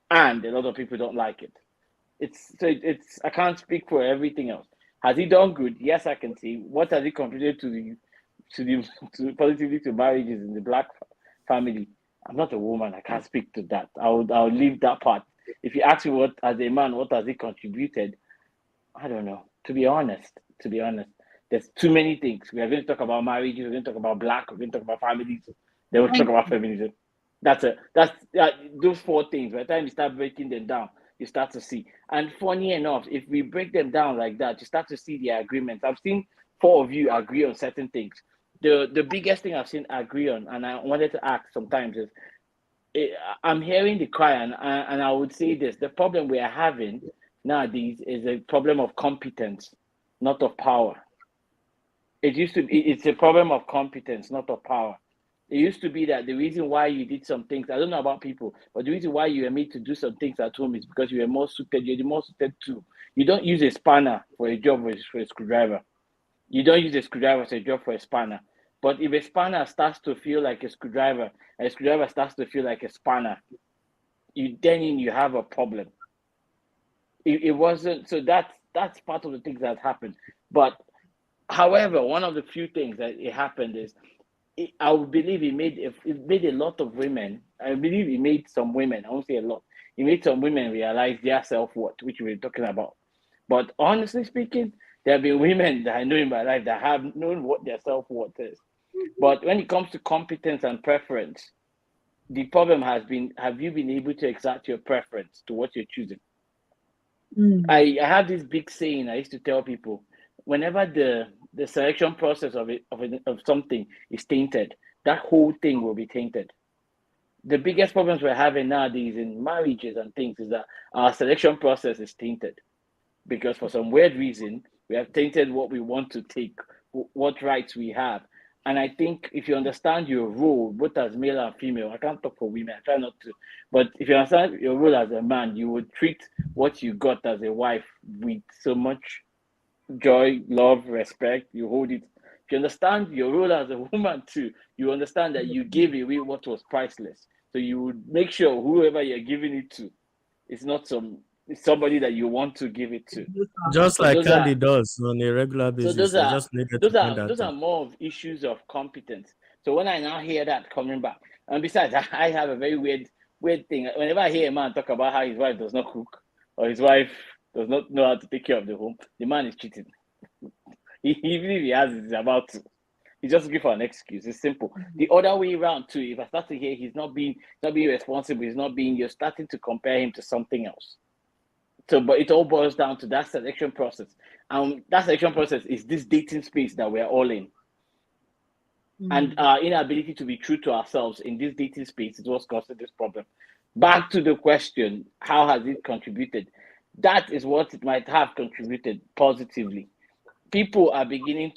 and a lot of people don't like it. It's I can't speak for everything else. Has he done good? Yes, I can see. What has he contributed to the to positively to marriages in the black family? I'm not a woman. I can't speak to that. I'll leave that part. If you ask me what as a man, what has he contributed? I don't know. To be honest, there's too many things. We are going to talk about marriages. We're going to talk about black. We're going to talk about families. Then we'll talk about feminism. That's those four things. By the time you start breaking them down, you start to see. And funny enough, if we break them down like that, you start to see the agreements. I've seen four of you agree on certain things. The biggest thing I've seen agree on, and I wanted to ask sometimes is, eh, I'm hearing the cry, and I would say this: the problem we are having nowadays is a problem of competence, not of power. It used to be it's a problem of competence, not of power. It used to be that the reason why you did some things, I don't know about people, but the reason why you were made to do some things at home is because you were more suited, you're the more suited to. You don't use a spanner for a job for a screwdriver. You don't use a screwdriver as a job for a spanner. But if a spanner starts to feel like a screwdriver, and a screwdriver starts to feel like a spanner, you have a problem. It wasn't so that's part of the things that happened. But however, one of the few things that it happened is I would believe it made a lot of women. I believe it made some women. I won't say a lot. It made some women realize their self worth, which we were talking about. But honestly speaking, There have been women that I know in my life that have known what their self-worth is. But when it comes to competence and preference, the problem has been, have you been able to exact your preference to what you're choosing? I have this big saying I used to tell people: whenever the selection process of something is tainted, that whole thing will be tainted. The biggest problems we're having nowadays in marriages and things is that our selection process is tainted because for some weird reason we have tainted what we want to take, what rights we have. And I think if you understand your role, both as male and female, I can't talk for women, I try not to, but if you understand your role as a man, you would treat what you got as a wife with so much joy, love, respect. You hold it. If you understand your role as a woman too, you understand that you gave away what was priceless. So you would make sure whoever you're giving it to is not somebody that you want to give it to. Just So like those are Candy does on a regular so basis. I just needed to point that those are out. more of issues of competence. So when I now hear that coming back, and besides, I have a very weird thing. Whenever I hear a man talk about how his wife does not cook or his wife does not know how to take care of the home, the man is cheating. Even if he has, he's about to. He's just looking for an excuse. It's simple. The other way around too. If I start to hear he's not being responsible, he's not being, you're starting to compare him to something else. So, but it all boils down to that selection process. And that selection process is this dating space that we're all in. And our inability to be true to ourselves in this dating space is what's causing this problem. Back to the question, how has it contributed? That is what it might have contributed positively. Women are beginning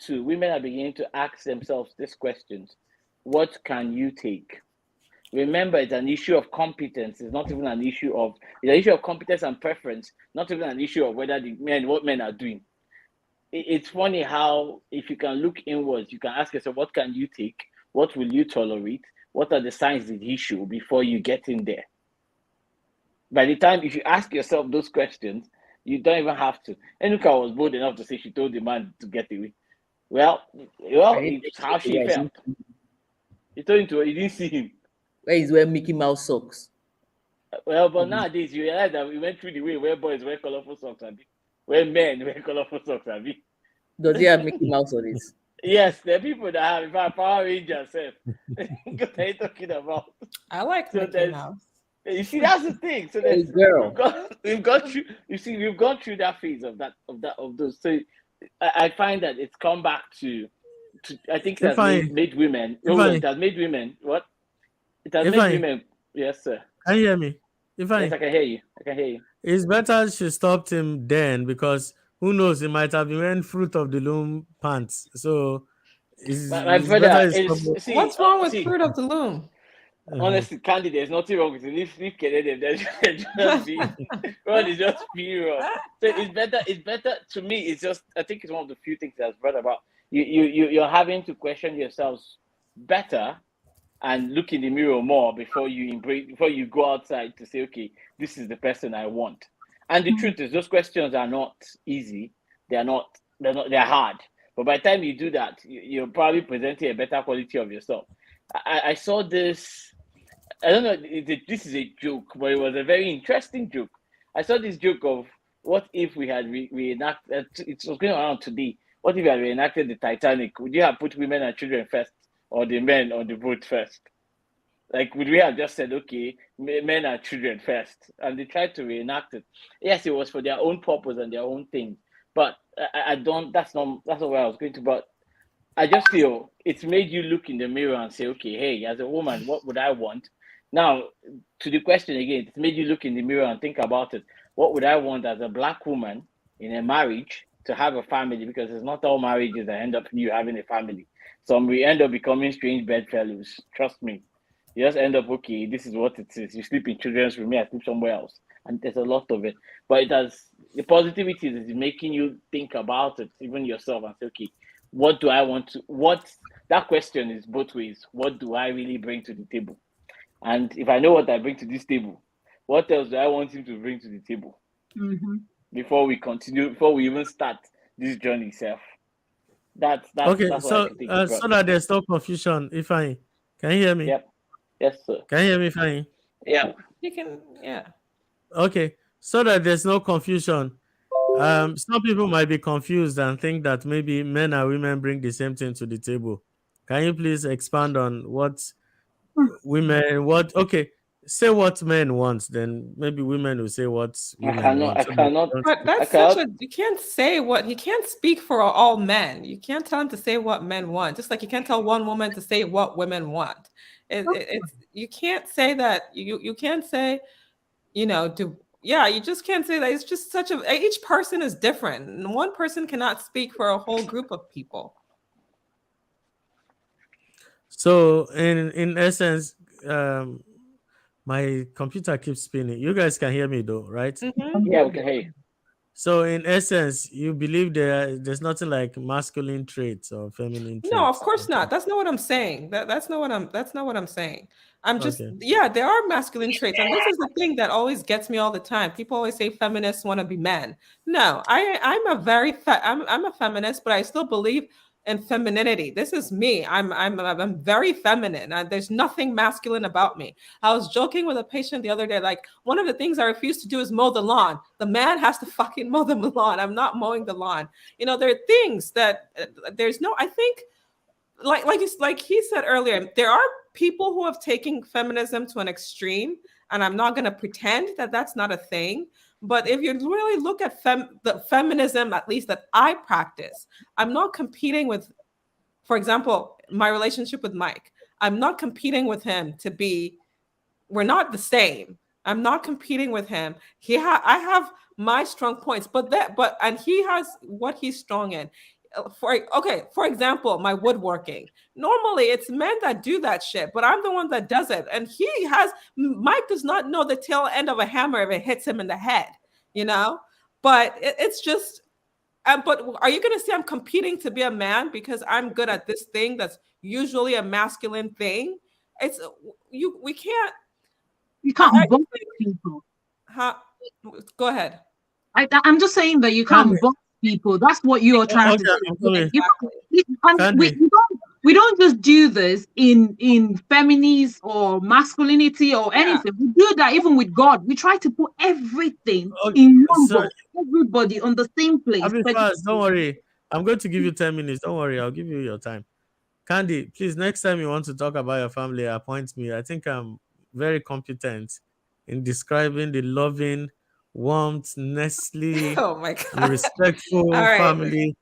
to ask themselves these questions. What can you take? Remember, it's an issue of competence. It's not even it's an issue of competence and preference, not even an issue of what men are doing. It's funny how, if you can look inwards, you can ask yourself, what can you take? What will you tolerate? What are the signs of the issue before you get in there? By the time, if you ask yourself those questions, you don't even have to. Enuka was bold enough to say she told the man to get away. Well, it's how she felt. He told him to, he didn't see him. Where is where Mickey Mouse socks? Well, but nowadays you realize that we went through the way where boys wear colorful socks, where men wear colorful socks, Does he have Mickey Mouse on it? Yes, there are people that have, in fact, Power Rangers. What are you talking about? I like Mickey Mouse. You see, that's the thing. So Hey, girl. we've gone through. You see, we've gone through that phase of those. So I find that it's come back to I think it has made women. It has made women. What? It has made women. Yes, sir. Can you hear me? Yes, I can hear you. It's better she stopped him then, because who knows, he might have been wearing Fruit of the Loom pants. So my brother, what's wrong with Fruit of the Loom? Honestly, Candy, there's nothing wrong with it. Leave Canadian. There's just is just period. So it's better to me. It's just, I think it's one of the few things that's brought about. You're having to question yourselves better and look in the mirror more before you go outside to say, okay, this is the person I want. And the truth is, those questions are not easy. They're hard. But by the time you do that, you're probably presenting a better quality of yourself. I saw this. I don't know. This is a joke, but it was a very interesting joke. I saw this joke of, what if we had reenacted? It was going around today. What if we had reenacted the Titanic? Would you have put women and children first, or the men on the boat first? Like, would we have just said, okay, men and children first? And they tried to reenact it. Yes, it was for their own purpose and their own thing. But I don't. That's not where I was going to. But I just feel it's made you look in the mirror and say, okay, hey, as a woman, what would I want? Now, to the question again, it's made you look in the mirror and think about it. What would I want as a Black woman in a marriage to have a family? Because it's not all marriages that end up you having a family. Some will end up becoming strange bedfellows. Trust me. You just end up, okay, this is what it is. You sleep in children's room, I sleep somewhere else. And there's a lot of it. But the positivity is making you think about it, even yourself, and say, okay, what do I want to, that question is both ways. What do I really bring to the table? And if I know what I bring to this table, what else do I want him to bring to the table? Before we continue, before we even start this journey itself. That's okay. That's so so that there's no confusion, Ifeanyi, can you hear me? Yep. Yes, sir. Can you hear me, Ifeanyi? Yeah. You can, yeah. Okay. So that there's no confusion, Some people might be confused and think that maybe men and women bring the same thing to the table. Can you please expand on what women what? Okay, say what men want, then maybe women will say what I women cannot. want. I So that cannot. But I that's such cannot. a you can't say what he can't speak for all men. You can't tell him to say what men want. Just like you can't tell one woman to say what women want. It's you can't say that. You can't say do yeah. You just can't say that. It's just such a each person is different. And one person cannot speak for a whole group of people. So in essence, my computer keeps spinning. You guys can hear me though, right? Mhm. Yeah, we can hear you. So in essence, you believe there's nothing like masculine traits or feminine No, of traits. course not. That's not what I'm saying. That's not what I'm saying. I'm just Okay. yeah, there are masculine traits. And this is the thing that always gets me all the time. People always say feminists want to be men. No, I'm a feminist, but I still believe in femininity. This is me. I'm very feminine. There's nothing masculine about me. I was joking with a patient the other day, like one of the things I refuse to do is mow the lawn. The man has to fucking mow the lawn. I'm not mowing the lawn. There are things that there's no, I think like he said earlier, there are people who have taken feminism to an extreme, and I'm not going to pretend that that's not a thing. But if you really look at the feminism, at least that I practice, I'm not competing with, for example, my relationship with Mike. I'm not competing with him to be. We're not the same. I'm not competing with him. I have my strong points, and he has what he's strong in. For example, my woodworking. Normally, it's men that do that shit, but I'm the one that does it. And Mike does not know the tail end of a hammer if it hits him in the head, you know. But it's just. But are you going to say I'm competing to be a man because I'm good at this thing that's usually a masculine thing? It's we can't. You I, can't I box think, people. huh, go ahead. I'm just saying that you Candy. can't box people. That's what you are trying to Okay, say. I'm coming. And Candy. we don't just do this in feminism or masculinity or Yeah. anything. We do that even with God. We try to put everything Okay, in one so box, everybody on the same I'll place. be But fast. Don't worry. I'm going to give you 10 minutes. Don't worry. I'll give you your time. Candy, please, next time you want to talk about your family, appoint me. I think I'm very competent in describing the loving, warmth, Nestle, Oh my god. All respectful right. family,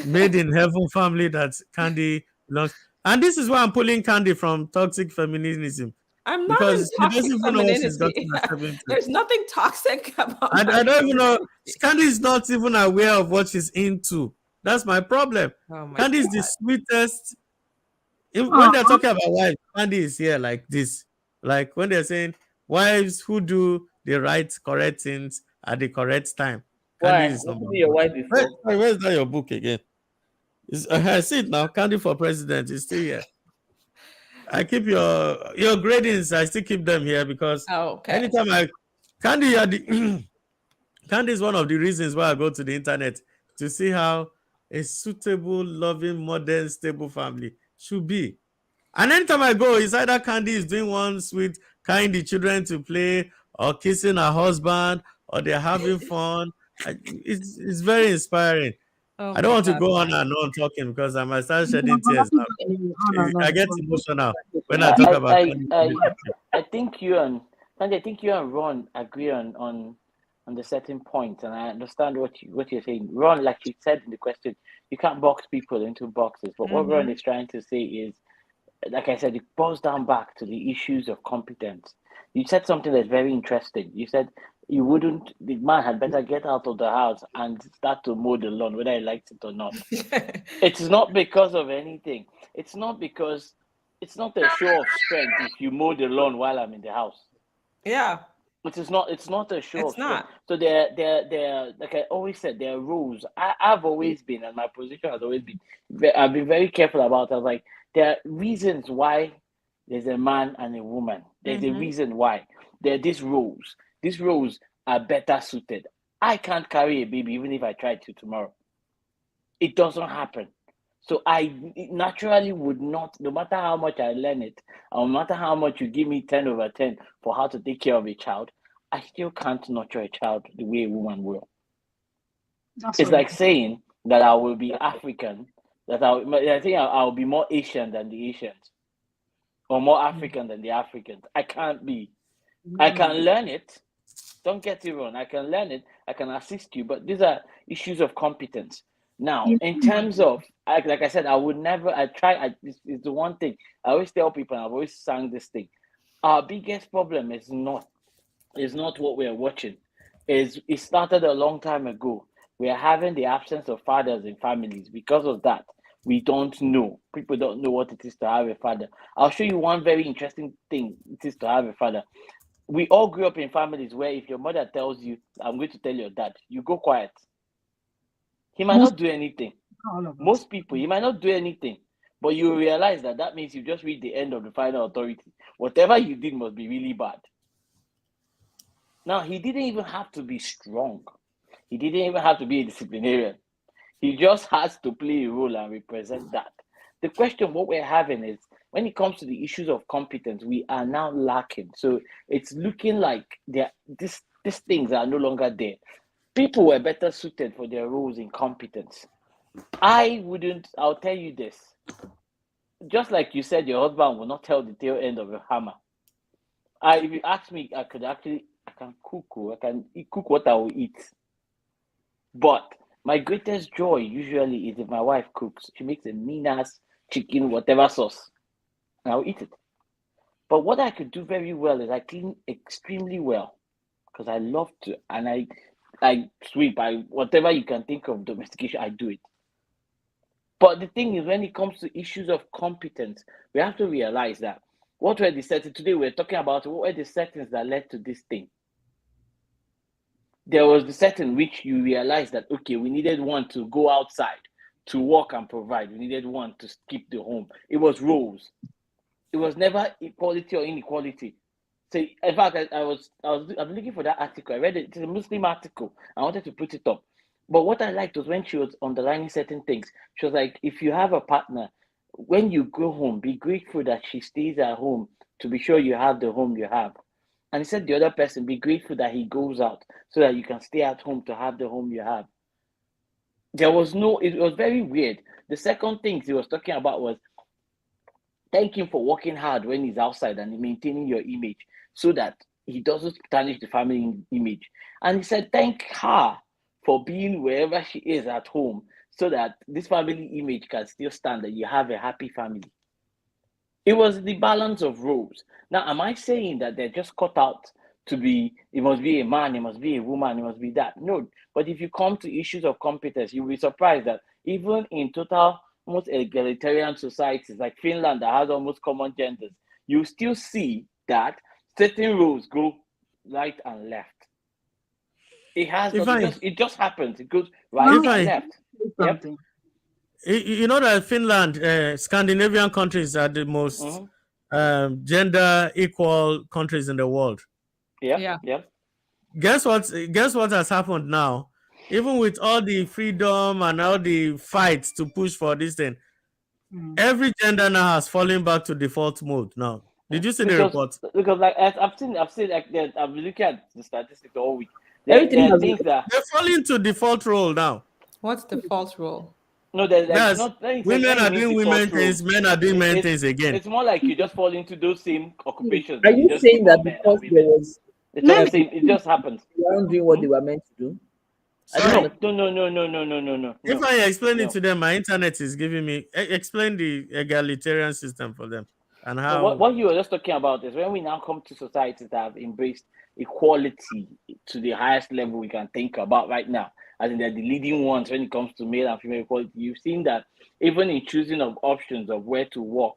made in heaven family that Candy belongs. And this is why I'm pulling Candy from toxic feminism I'm not in because she toxic doesn't even know what she's gotten femininity. herself into. There's nothing toxic about I my don't even know. femininity. Candy is not even aware of what she's into. That's my problem. Oh my Candy is the god. sweetest. When oh, they're talking about wives, Candy is here like this. Like when they're saying wives who do the right, correct things at the correct time. Candy Why? is What number be your one. wife before? Where's that your book again? I see it now. Candy for president is still here. I keep your gradings. I still keep them here because Oh, okay. anytime Candy, you are the Candy is one of the reasons why I go to the internet to see how a suitable, loving, modern, stable family should be. And anytime I go, it's either Candy is doing one sweet, carrying the children to play, or kissing her husband, or they're having fun. It's very inspiring. Oh I don't my want to god. go on and on talking because I might start no, shedding tears now. I get no. emotional when I I, talk I, about I, Candy. I, I think you and Sandy, I think you and Ron agree on the certain point, and I understand what you're saying. Ron, like you said in the question, you can't box people into boxes. But what Ron Mhm. is trying to say is, like I said, it boils down back to the issues of competence. You said something that's very interesting. You said the man had better get out of the house and start to mow the lawn, whether he likes it or not. It's not because of anything. It's not because it's not a show of strength if you mow the lawn while I'm in the house. Yeah, It's not a show it's of strength. not. So there like I always said, there are rules. I've always been, and my position has always been. I've been very careful about. I was like, there are reasons why there's a man and a woman. There's a Mhm. reason why. There are these rules. These rules are better suited. I can't carry a baby even if I tried to tomorrow. It doesn't happen. So I naturally would not, no matter how much I learn it, or no matter how much you give me 10 over 10 for how to take care of a child, I still can't nurture a child the way a woman will. That's It's what like saying that I will be African, that I think I'll be more Asian than the Asians, or more African than the Africans. I can't be. I can learn it. Don't get it wrong. I can learn it. I can assist you, but these are issues of competence. Now, you in know, terms of, like I said, I would never. This is the one thing I always tell people. And I've always sang this thing. Our biggest problem is not what we're watching. It started a long time ago. We are having the absence of fathers in families. Because of that, we don't know. People don't know what it is to have a father. I'll show you one very interesting thing it is to have a father. We all grew up in families where if your mother tells you, I'm going to tell your dad, you go quiet. He might most not do anything. all of us. Most people, he might not do anything. But you realize that means you just reached the end of the final authority. Whatever you did must be really bad. Now, he didn't even have to be strong. He didn't even have to be a disciplinarian. He just has to play a role and represent that. The question what we're having is when it comes to the issues of competence, we are now lacking. So it's looking like these things are no longer there. People were better suited for their roles in competence. I'll tell you this. Just like you said, your husband will not tell the tail end of a hammer. If you ask me, I can cook. I can cook what I will eat. But my greatest joy usually is if my wife cooks. She makes a mean ass chicken, whatever sauce, and I'll eat it. But what I could do very well is I clean extremely well because I love to, and I sweep. Whatever you can think of domestication, I do it. But the thing is, when it comes to issues of competence, we have to realize that what were the settings today? We're talking about what were the settings that led to this thing. There was the setting which you realized that okay, we needed one to go outside to work and provide. We needed one to keep the home. It was roles. It was never equality or inequality. So in fact, I was looking for that article. I read it. It's a Muslim article. I wanted to put it up. But what I liked was when she was underlining certain things. She was like, if you have a partner, when you go home, be grateful that she stays at home to be sure you have the home you have. And he said the other person, be grateful that he goes out so that you can stay at home to have the home you have. It was very weird. The second thing he was talking about was thank him for working hard when he's outside and maintaining your image so that he doesn't tarnish the family image. And he said, thank her for being wherever she is at home so that this family image can still stand, that you have a happy family. It was the balance of roles. Now, am I saying that they're just cut out to be, it must be a man, it must be a woman, it must be that? No. But if you come to issues of competence, you'll be surprised that even in total, almost egalitarian societies like Finland that has almost common genders, you still see that certain roles go right and left. It has it just happens. It goes right and left. Yep. Something. You know that Finland, Scandinavian countries are the most gender equal countries in the world. Yeah. Guess what has happened now? Even with all the freedom and all the fights to push for this thing, every gender now has fallen back to default mode now. Did you see the report? Because like I've seen like I've been looking at the statistics all week. There Everything are has things that they're falling to default role now. What's the false role? no, there's like That's not women are doing women default roles. things, men are doing men things again. It's more like you just fall into those same occupations. Are That you just saying that men because and there women. was It's just the same. It just happens. they weren't doing what they were meant to do? Sorry. No. If I explain it to them, my internet is giving me explain the egalitarian system for them and No, how. what you were just talking about is when we now come to societies that have embraced equality to the highest level we can think about right now, as in they're the leading ones when it comes to male and female equality. You've seen that even in choosing of options of where to work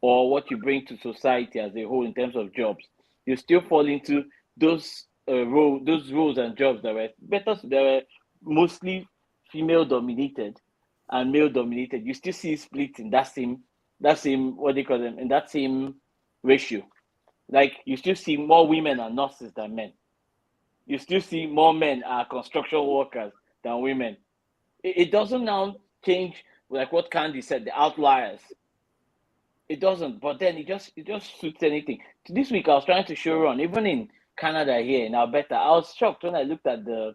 or what you bring to society as a whole in terms of jobs, you still fall into those roles and jobs that were mostly female dominated and male dominated. You still see split in that same what they call them in that same ratio. Like you still see more women are nurses than men. You still see more men are construction workers than women. It doesn't now change like what Candy said, the outliers. It doesn't, but then it just suits anything. This week I was trying to show run, even in Canada here in Alberta. I was shocked when I looked at the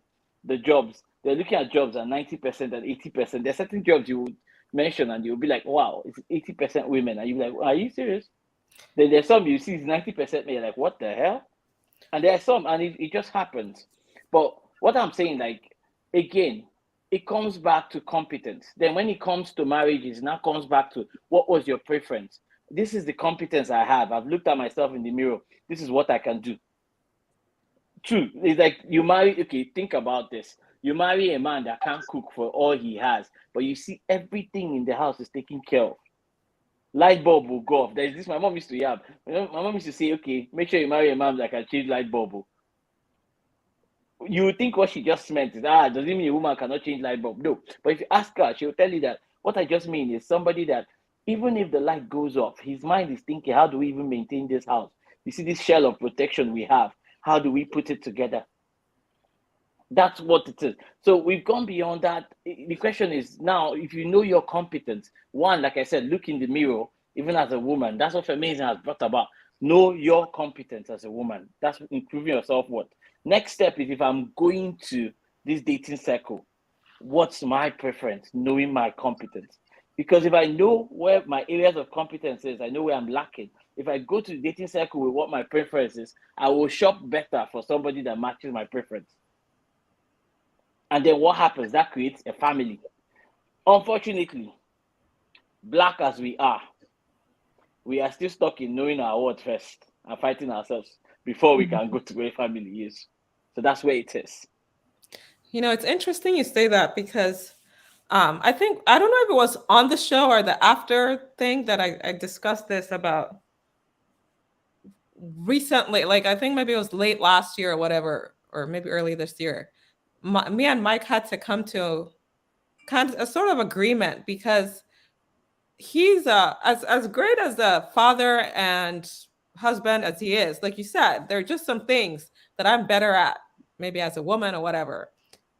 jobs. They're looking at jobs at 90% and 80%. There's certain jobs you would mention and you'll be like, wow, it's 80% women. And you'll be like, are you serious? Then there's some you see it's 90% men. You're like, what the hell? And there are some, and it just happens. But what I'm saying, like, again, it comes back to competence. Then when it comes to marriage, it now comes back to what was your preference? This is the competence I have. I've looked at myself in the mirror. This is what I can do. True. It's like you marry, okay, think about this. You marry a man that can't cook for all he has, but you see everything in the house is taken care of. Light bulb will go off. There's this my mom used to have. My mom used to say, okay, make sure you marry a man that can change light bulb. You would think what she just meant is, doesn't mean a woman cannot change light bulb. No. But if you ask her, she'll tell you that what I just mean is somebody that even if the light goes off, his mind is thinking, how do we even maintain this house? You see this shell of protection we have. How do we put it together? That's what it is. So we've gone beyond that. The question is now, if you know your competence, one, like I said, look in the mirror, even as a woman. That's what feminism has brought about. Know your competence as a woman. That's improving your self-worth. Next step is if I'm going to this dating circle, what's my preference? Knowing my competence. Because if I know where my areas of competence is, I know where I'm lacking. If I go to the dating circle with what my preference is, I will shop better for somebody that matches my preference. And then what happens? That creates a family. Unfortunately, black as we are still stuck in knowing our word first and fighting ourselves before we can go to where family is. So that's where it is. You know, it's interesting you say that because I think, I don't know if it was on the show or the after thing that I discussed this about recently. Like, I think maybe it was late last year or whatever, or maybe early this year. Me and Mike had to come to kind of a sort of agreement because he's as great as a father and husband as he is. Like you said, there are just some things that I'm better at, maybe as a woman or whatever,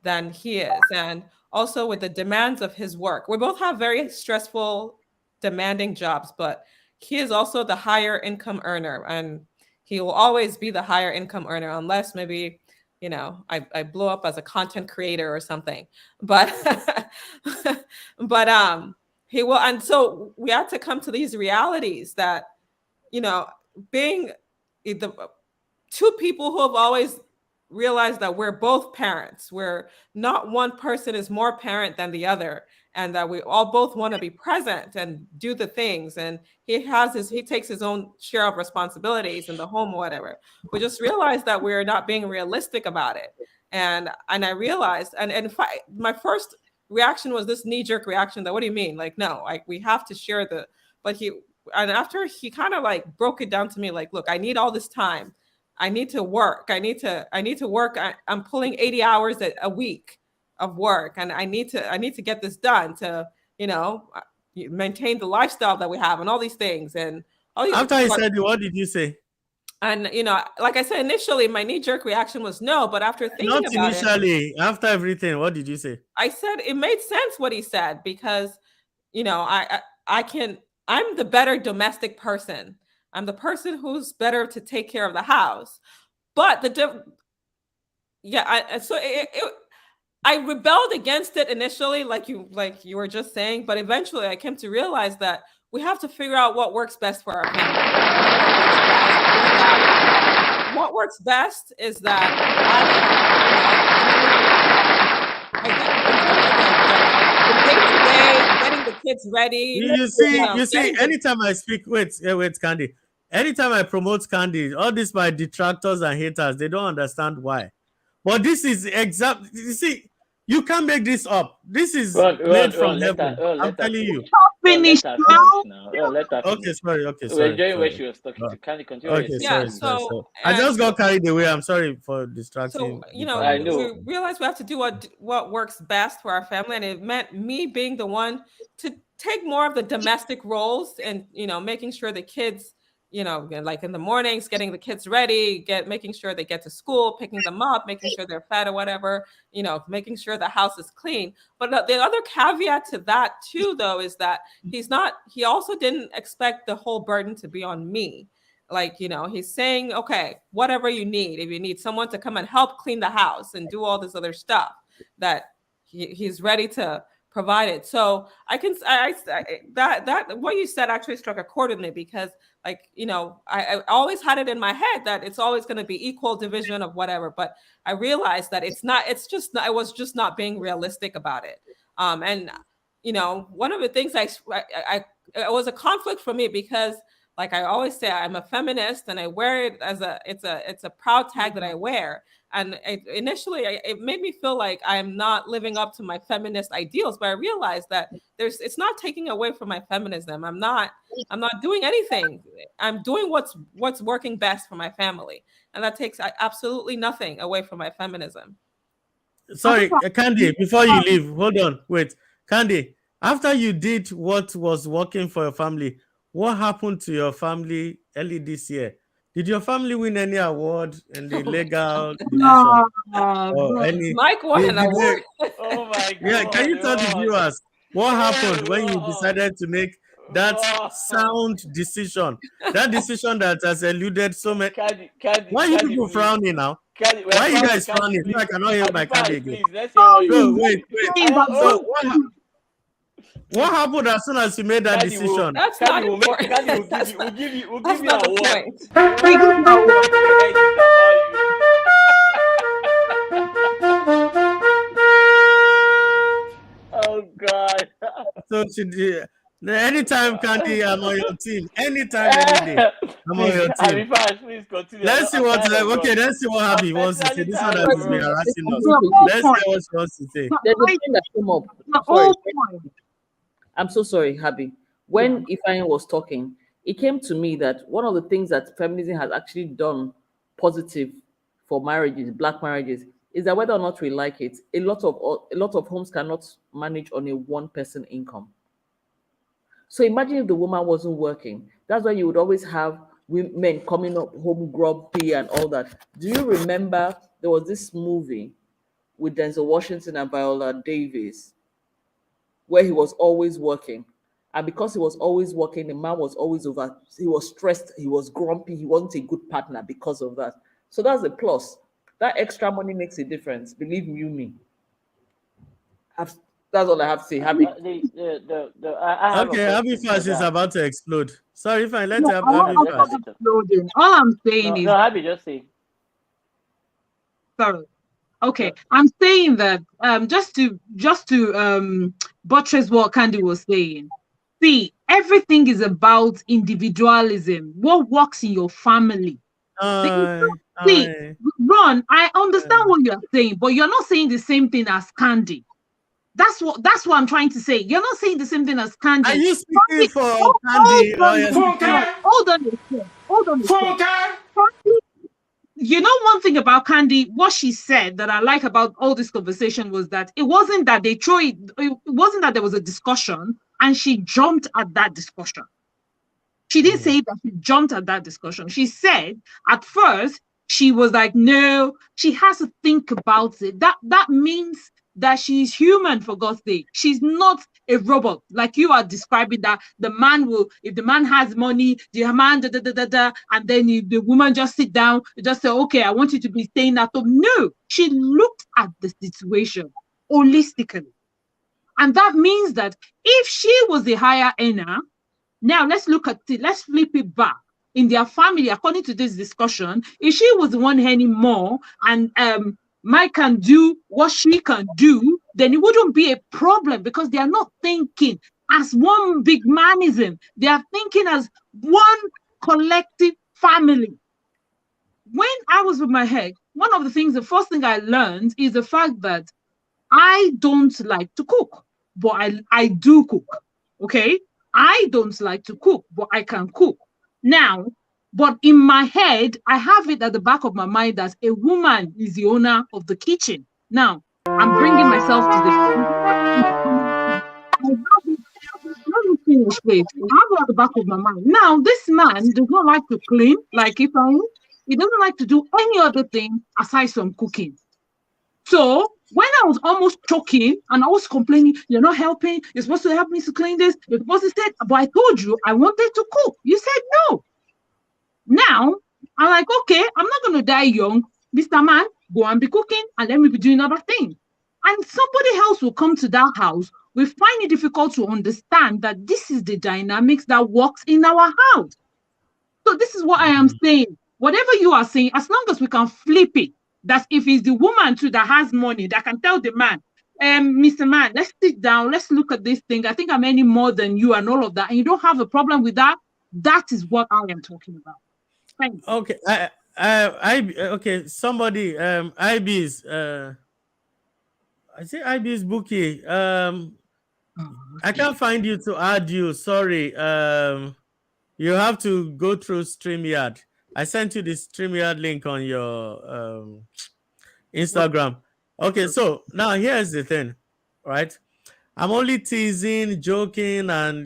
than he is. And also with the demands of his work, we both have very stressful, demanding jobs, but he is also the higher income earner, and he will always be the higher income earner unless maybe, you know, I blow up as a content creator or something. But but he will. And so we had to come to these realities that, you know, being the two people who have always realized that we're both parents, we're not one person is more parent than the other, and that we all both want to be present and do the things. And he takes his own share of responsibilities in the home or whatever. We just realized that we're not being realistic about it. And I realized, my first reaction was this knee-jerk reaction that, what do you mean? Like, no, like we have to share and after he kind of like broke it down to me, like, look, I need all this time. I need to work. I need to work. I'm pulling 80 hours a week of work, and I need to get this done to, you know, maintain the lifestyle that we have and all these things. And after I said, what did you say? And, you know, like I said, initially my knee-jerk reaction was no, but after thinking Not about initially, after everything, what did you say? I said it made sense what he said, because, you know, I'm the better domestic person. I'm the person who's better to take care of the house. But I rebelled against it initially, like you were just saying, but eventually I came to realize that we have to figure out what works best for our family. What works best is that in terms of the day-to-day, getting the kids ready. You see, anytime I speak, wait, Candy. Anytime I promote Candy, all these my detractors and haters, they don't understand why. But this is exact. You see, you can't make this up. This is made from heaven. I'm telling you. Finish now. Okay, sorry. We're enjoying where she was talking to. Candy, continue. Okay, sorry. I just got carried away. I'm sorry for distracting. So, you know, I know. we realized we have to do what works best for our family, and it meant me being the one to take more of the domestic roles, and, you know, making sure the kids, you know, like in the mornings, getting the kids ready, making sure they get to school, picking them up, making sure they're fed or whatever, you know, making sure the house is clean. But the other caveat to that too, though, is that he also didn't expect the whole burden to be on me. Like, you know, he's saying, okay, whatever you need, if you need someone to come and help clean the house and do all this other stuff, that he's ready to provide it. So that what you said actually struck a chord with me, because like, I always had it in my head that it's always going to be equal division of whatever, but I realized that it's not. It's just I was just not being realistic about it. And one of the things it was a conflict for me, because like I always say, I'm a feminist and I wear it as it's a proud tag that I wear. And initially it made me feel like I'm not living up to my feminist ideals, but I realized that it's not taking away from my feminism. I'm not doing anything. I'm doing what's working best for my family. And that takes absolutely nothing away from my feminism. Sorry, Candy, before you leave, hold on, wait. Candy, after you did what was working for your family, what happened to your family early this year? Did your family win any award in the legal division? Or any? Mike won an award. Oh my god. Yeah, can you tell the viewers what happened when you decided to make that sound decision? That decision that has eluded so many. Why are you people frowning now? Why are you guys frowning? I cannot hear my Candy again. Please, let's hear what So, you wait. So, what happened as soon as you made that decision? That's not important. We'll give you an point. Oh God. So anytime, Candy, I'm on your team. Anytime, any day, I'm on your team. Please continue. Let's see what. Let's see what Happy wants to say. This one that has been harassing us. Let's see what she wants to say. There's a thing that came up. Sorry. I'm so sorry, Happy. When Ifeanyi was talking, it came to me that one of the things that feminism has actually done positive for marriages, Black marriages, is that whether or not we like it, a lot of homes cannot manage on a one-person income. So imagine if the woman wasn't working. That's why you would always have men coming up home grumpy and all that. Do you remember there was this movie with Denzel Washington and Viola Davis where he was always working? And because he was always working, the man was always he was stressed, he was grumpy, he wasn't a good partner because of that. So that's a plus. That extra money makes a difference. Believe you me. That's all I have to say. Happy. Okay, Happy Fast is about to explode. Sorry, fine. Let's have Happy Fast. All I'm saying is. No, Happy, just say. Sorry. Okay, I'm saying that just to buttress what Candy was saying. See, everything is about individualism. What works in your family. See, Ron, I understand what you're saying, but you're not saying the same thing as Candy. That's what I'm trying to say. You're not saying the same thing as Candy. Are you speaking for Candy? Hold on. You know, one thing about Candy, what she said that I like about all this conversation was that it wasn't that it wasn't that there was a discussion and she jumped at that discussion. She didn't say that she jumped at that discussion. She said at first she was like, no, she has to think about it. That means that she's human, for God's sake. She's not a robot like you are describing, that the man will, if the man has money, the man and then the woman just sit down, just say, okay, I want you to be staying at home. No, she looked at the situation holistically. And that means that if she was the higher earner, now let's look at it, let's flip it back. In their family, according to this discussion, if she was the one earning more and Mike can do what she can do, then it wouldn't be a problem, because they are not thinking as one big manism. They are thinking as one collective family. When I was with my head, one of the first thing I learned is the fact that I don't like to cook, but I do cook. Okay? I don't like to cook, but I can cook. Now, but in my head, I have it at the back of my mind that a woman is the owner of the kitchen. Now, I'm bringing myself to the... Let me finish, please. I have it at the back of my mind. Now, this man does not like to clean, like he doesn't like to do any other thing aside from cooking. So, when I was almost choking and I was complaining, you're not helping, you're supposed to help me to clean this, you're supposed to say, but I told you I wanted to cook. You said no. Now, I'm like, okay, I'm not going to die young. Mr. Man, go and be cooking and let me be doing other things. And somebody else will come to that house. We find it difficult to understand that this is the dynamics that works in our house. So this is what I am saying. Whatever you are saying, as long as we can flip it, that if it's the woman too that has money, that can tell the man, Mr. Man, let's sit down, let's look at this thing. I think I'm earning more than you and all of that. And you don't have a problem with that. That is what I am talking about. Thank you. Okay, okay. Somebody, IB's, I say IB's bookie. I can't find you to add you. Sorry. You have to go through StreamYard. I sent you the StreamYard link on your Instagram. Okay, so now here's the thing, right? I'm only teasing, joking, and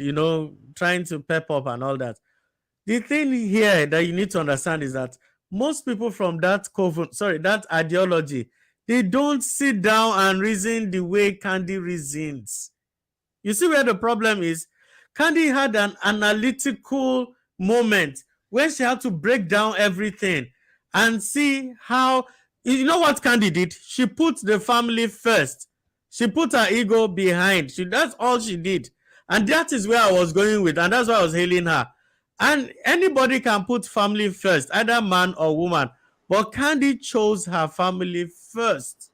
trying to pep up and all that. The thing here that you need to understand is that most people from that that ideology, they don't sit down and reason the way Candy reasons. You see where the problem is? Candy had an analytical moment where she had to break down everything and see how, you know what Candy did? She put the family first. She put her ego behind. That's all she did. And that is where I was going with, and that's why I was hailing her. And anybody can put family first, either man or woman. But Candy chose her family first.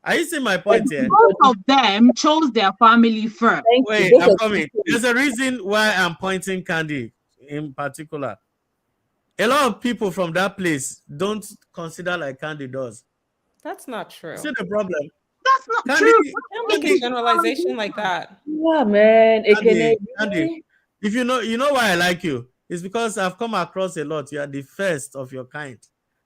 Are you seeing my point here? Both of them chose their family first. Wait, I'm coming. There's a reason why I'm pointing Candy in particular. A lot of people from that place don't consider like Candy does. That's not true. See the problem? That's not Candy, true. Can't make a generalization like that. Yeah, man. Candy, if you know why I like you, it's because I've come across a lot. You are the first of your kind,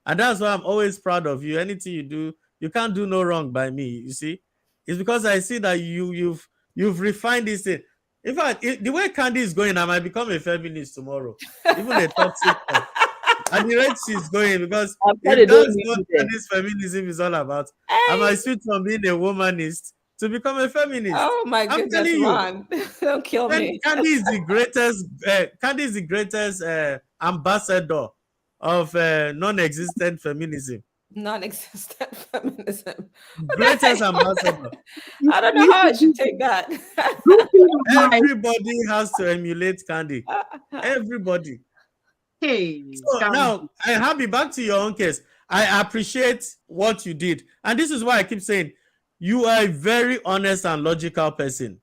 and that's why I'm always proud of you. Anything you do, you can't do no wrong by me. You see, it's because I see that you've refined this thing. In fact, the way Candy is going, I might become a feminist tomorrow, even a toxic one. And the rate she's going, because if that's what this feminism is all about, I might switch from being a womanist to become a feminist. Oh my goodness, Ron. Don't kill me. Candy is the greatest. Candy is the greatest ambassador of non-existent feminism. Non-existent feminism. Greatest ambassador. I don't know how I should take that. Everybody has to emulate Candy. Everybody. Hey, so now I have it back to your own case. I appreciate what you did, and this is why I keep saying you are a very honest and logical person.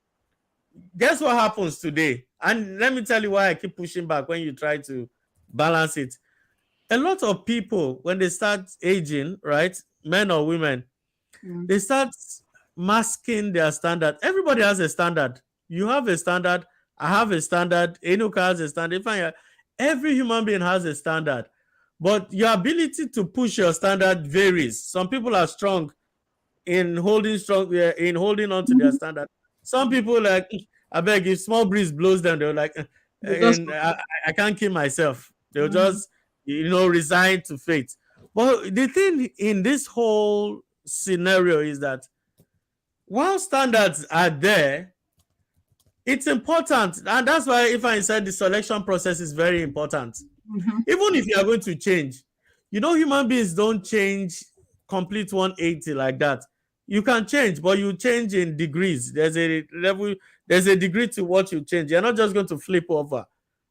Guess what happens today? And let me tell you why I keep pushing back when you try to balance it. A lot of people, when they start aging, right, men or women, they start masking their standard. Everybody has a standard. You have a standard. I have a standard. Enuka has a standard. Every human being has a standard, but your ability to push your standard varies. Some people are strong in holding on to their standard. Some people I beg, if small breeze blows them, they're like, I can't kill myself. They'll just resign to fate. But the thing in this whole scenario is that while standards are there, it's important, and that's why if I said the selection process is very important. Even if you are going to change, human beings don't change complete 180 like that. You can change, but you change in degrees. There's a level, there's a degree to what you change. You're not just going to flip over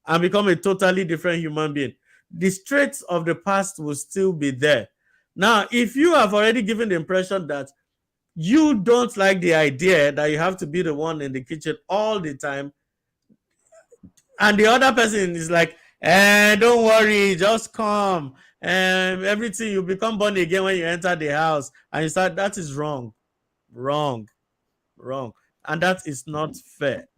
and become a totally different human being. The traits of the past will still be there. Now, if you have already given the impression that you don't like the idea that you have to be the one in the kitchen all the time, and the other person is like, don't worry, just come, and everything, you become born again when you enter the house, and you start, that is wrong, and that is not fair.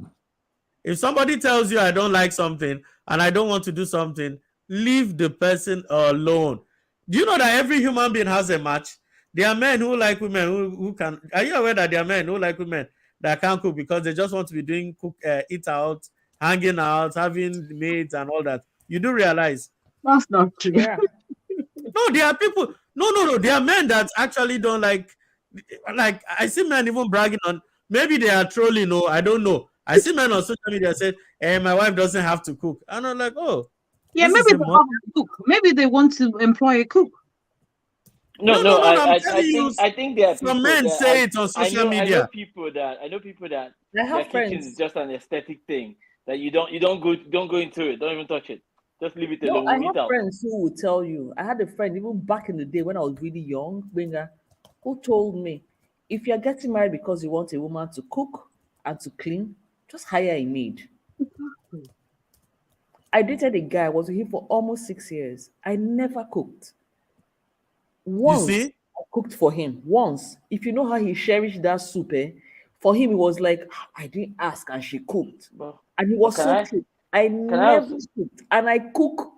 If somebody tells you I don't like something and I don't want to do something, leave the person alone. Do you know that every human being has a match? There are men who like women who can. Are you aware that there are men who like women that can't cook because they just want to be doing eat out, hanging out, having maids and all that? You do realize that's not true. Yeah. No, there are people. No. There are men that actually don't like. Like, I see men even bragging on. Maybe they are trolling. No, I don't know. I see men on social media say, my wife doesn't have to cook," and I'm like, oh, yeah, maybe they want to cook. Maybe they want to employ a cook. No, No, no. no, no. I'm telling I you, think there are some people men that say it on social I know media. people that I their have kitchen is friends. just an aesthetic thing that you don't go into it. Don't even touch it. Just leave it No, alone. I We'll eat have out. friends who will tell you. I had a friend even back in the day when I was really young, Benga, who told me, if you're getting married because you want a woman to cook and to clean, just hire a maid. I dated a guy, I was with him for almost 6 years. I never cooked. You Once see? I cooked for him. Once. If you know how he cherished that soup, for him it was like, "Ah, I didn't ask and she cooked." But And he but was so true. I can I never also cooked. And I cook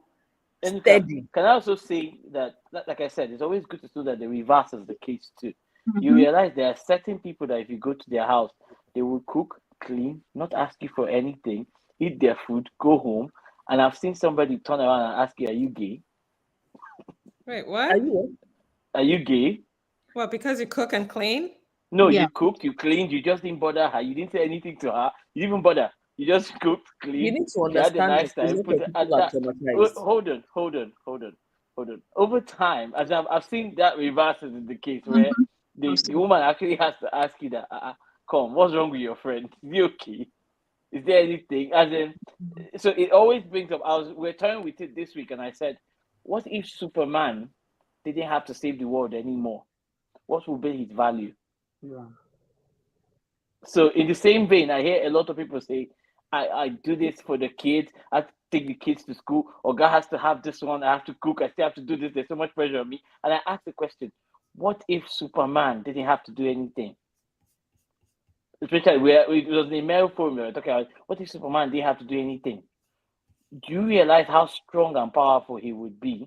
Enuka, steady. can I also say that, like I said, it's always good to know that the reverse is the case too. You Mhm. realize there are certain people that if you go to their house, they will cook, clean, not ask you for anything, eat their food, go home. And I've seen somebody turn around and ask you, "Are you gay? Wait, Are what? you? Are you gay?" What, because you cook and clean? No, Yeah. you cooked, you cleaned, you just didn't bother her. You didn't say anything to her. You didn't even bother. You just cooked, You cleaned. need to She had a understand that nice a time. lot Put of it people at are that. traumatized. Hold on. Over time, as I've seen that reverse is the case where Mhm. the Absolutely. woman actually has to ask you that, come, what's wrong with your friend? Is he okay? Is there anything? As in, so it always brings up. We're toying with it this week, and I said, what if Superman didn't have to save the world anymore? What would be his value? Yeah. So in the same vein, I hear a lot of people say, I do this for the kids. I have to take the kids to school, or God has to have this one. I have to cook. I still have to do this. There's so much pressure on me. And I ask the question, what if Superman didn't have to do anything? Especially where it was the male form we were talking about. What if Superman didn't have to do anything? Do you realize how strong and powerful he would be,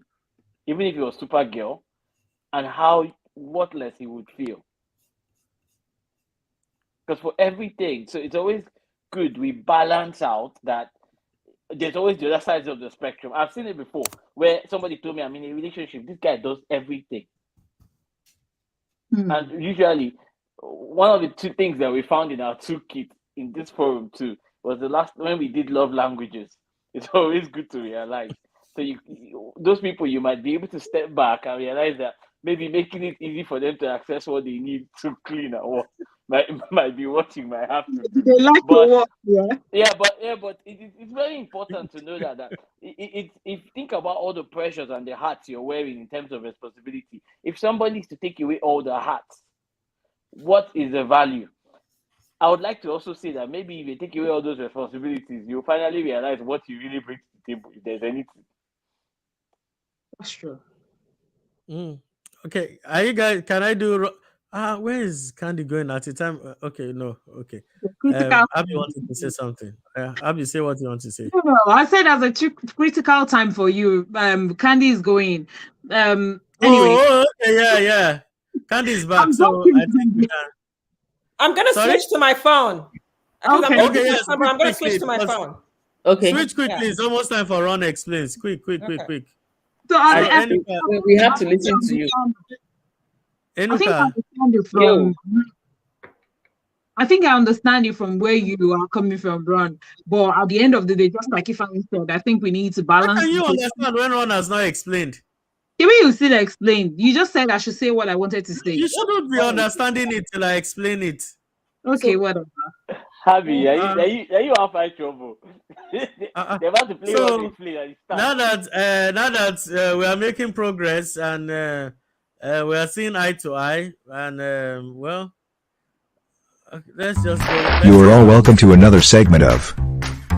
even if he was Supergirl, and how worthless he would feel? Because for everything, so it's always good we balance out that there's always the other sides of the spectrum. I've seen it before where somebody told me I'm in a relationship. This guy does everything. Hmm. And usually, one of the two things that we found in our toolkit in this forum too was the last when we did love languages. It's always good to realize. So those people, you might be able to step back and realize that maybe making it easy for them to access what they need to clean or what might be what you might have to do. They like your But work, yeah. but it's very important to know that if you think about all the pressures and the hats you're wearing in terms of responsibility, if somebody is to take away all the hats, what is the value? I would like to also say that maybe if you take away all those responsibilities, you'll finally realize what you really bring to the table, if there's anything. That's true. Mm. Okay, are you guys? Can I do? Where is Candy going at the time? Okay, no. Okay. The critical Abby time. wanted to say something. Abby, say what you want to say. No, I said as a critical time for you. Candy is going. Anyway, Okay, yeah. Candy's back, I'm so I think we joking. can. I'm gonna Sorry. switch to my phone because I'm Okay. looking Okay, for yeah. something. Switch I'm gonna quickly. switch to my Because phone. Okay. switch quickly. Yeah. It's almost time for Ron explains. Quick. Okay. So And So I Enuka, we have to listen to you. think I Enuka. understand you Yo, from. I think I understand you from where you are coming from, Ron. But at the end of the day, just like if I said, I think we need to How balance can you because understand when Ron has not explained? the way you still explain, you just said I should say what I wanted to say. You shouldn't be understanding it till I explain it. Okay, So, whatever. Harvey, uh, are you out fight trouble? They're about to play one so explain and start. now that we are making progress and we are seeing eye to eye, and well, let's just go. You Let's are hear all Ron. welcome to another segment of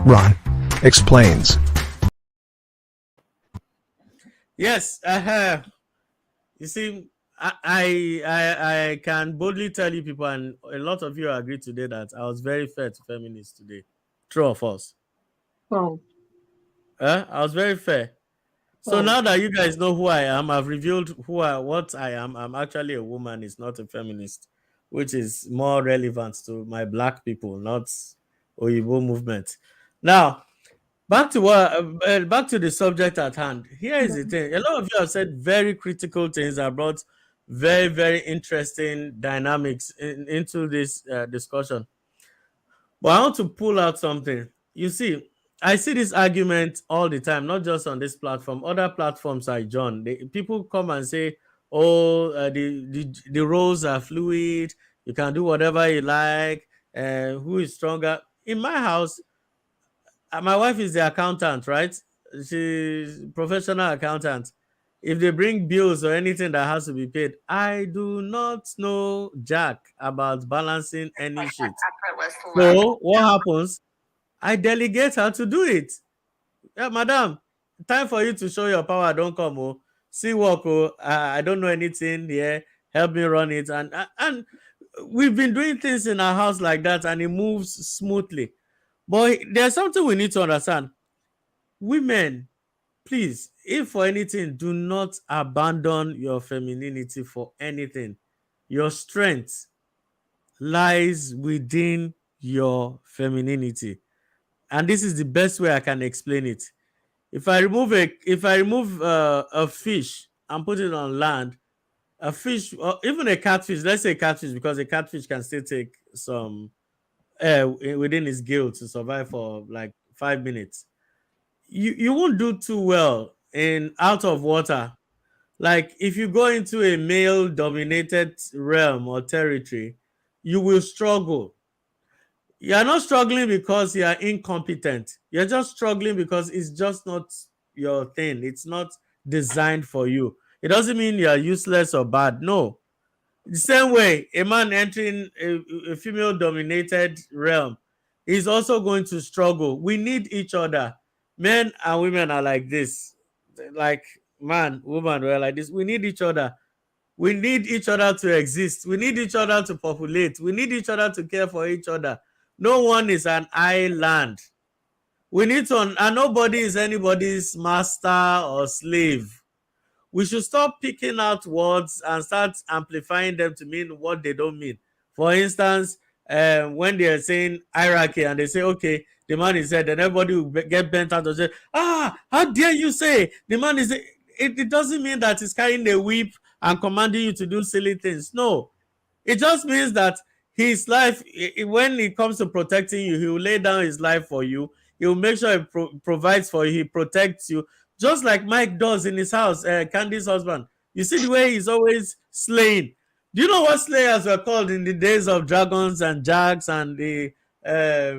Ron Explains. Yes, you see, I can boldly tell you people, and a lot of you agree today that I was very fair to feminists today. True or false? Oh, I was very fair. So oh, now that you guys know who I am, I've revealed what I am. I'm actually a woman, it's not a feminist, which is more relevant to my black people, not Oyibo movement. Now, back to the subject at hand. Here is the thing. A lot of you have said very critical things that brought very, very interesting dynamics into this discussion. But I want to pull out something. You see, I see this argument all the time, not just on this platform. Other platforms I join, people come and say, oh, the roles are fluid. You can do whatever you like. Who is stronger? In my house, my wife is the accountant, right? She's professional accountant. If they bring bills or anything that has to be paid, I do not know jack about balancing any sheet. So what happens? I delegate her to do it. Yeah, madam, time for you to show your power. Don't come, oh. See work, oh. I don't know anything here. Help me run it, and we've been doing things in our house like that, and it moves smoothly. But there's something we need to understand. Women, please, if for anything, do not abandon your femininity for anything. Your strength lies within your femininity, and this is the best way I can explain it. If I remove a fish and put it on land, a fish or even a catfish, let's say catfish, because a catfish can still take some air within its gill to survive for like 5 minutes. You won't do too well in out of water. Like if you go into a male dominated realm or territory, you will struggle. You're not struggling because you are incompetent. You're just struggling because it's just not your thing. It's not designed for you. It doesn't mean you're useless or bad. No. The same way, a man entering a female dominated realm is also going to struggle. We need each other. Men and women are like this. Like man, woman, we're like this. We need each other. We need each other to exist. We need each other to populate. We need each other to care for each other. No one is an island. We need to, and nobody is anybody's master or slave. We should stop picking out words and start amplifying them to mean what they don't mean. For instance, when they are saying hierarchy and they say, okay, the man is there, then everybody will get bent out and say, how dare you say the man is there? It doesn't mean that he's carrying a whip and commanding you to do silly things. No, it just means that his life, when it comes to protecting you, he will lay down his life for you. He will make sure he provides for you. He protects you, just like Mike does in his house. Candy's husband. You see the way he's always slaying. Do you know what slayers were called in the days of dragons and jacks and the uh,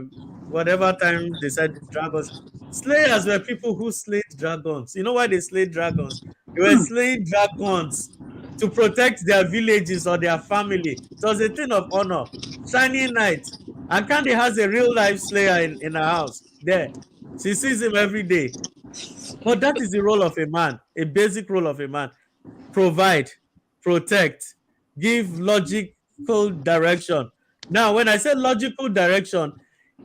whatever time they said dragons? Slayers were people who slayed dragons. You know why they slayed dragons? They were slaying dragons to protect their villages or their family. It was a thing of honor. Shining Knight. And Candy has a real life slayer in her house there. She sees him every day. But that is the role of a man, a basic role of a man. Provide, protect, give logical direction. Now, when I say logical direction,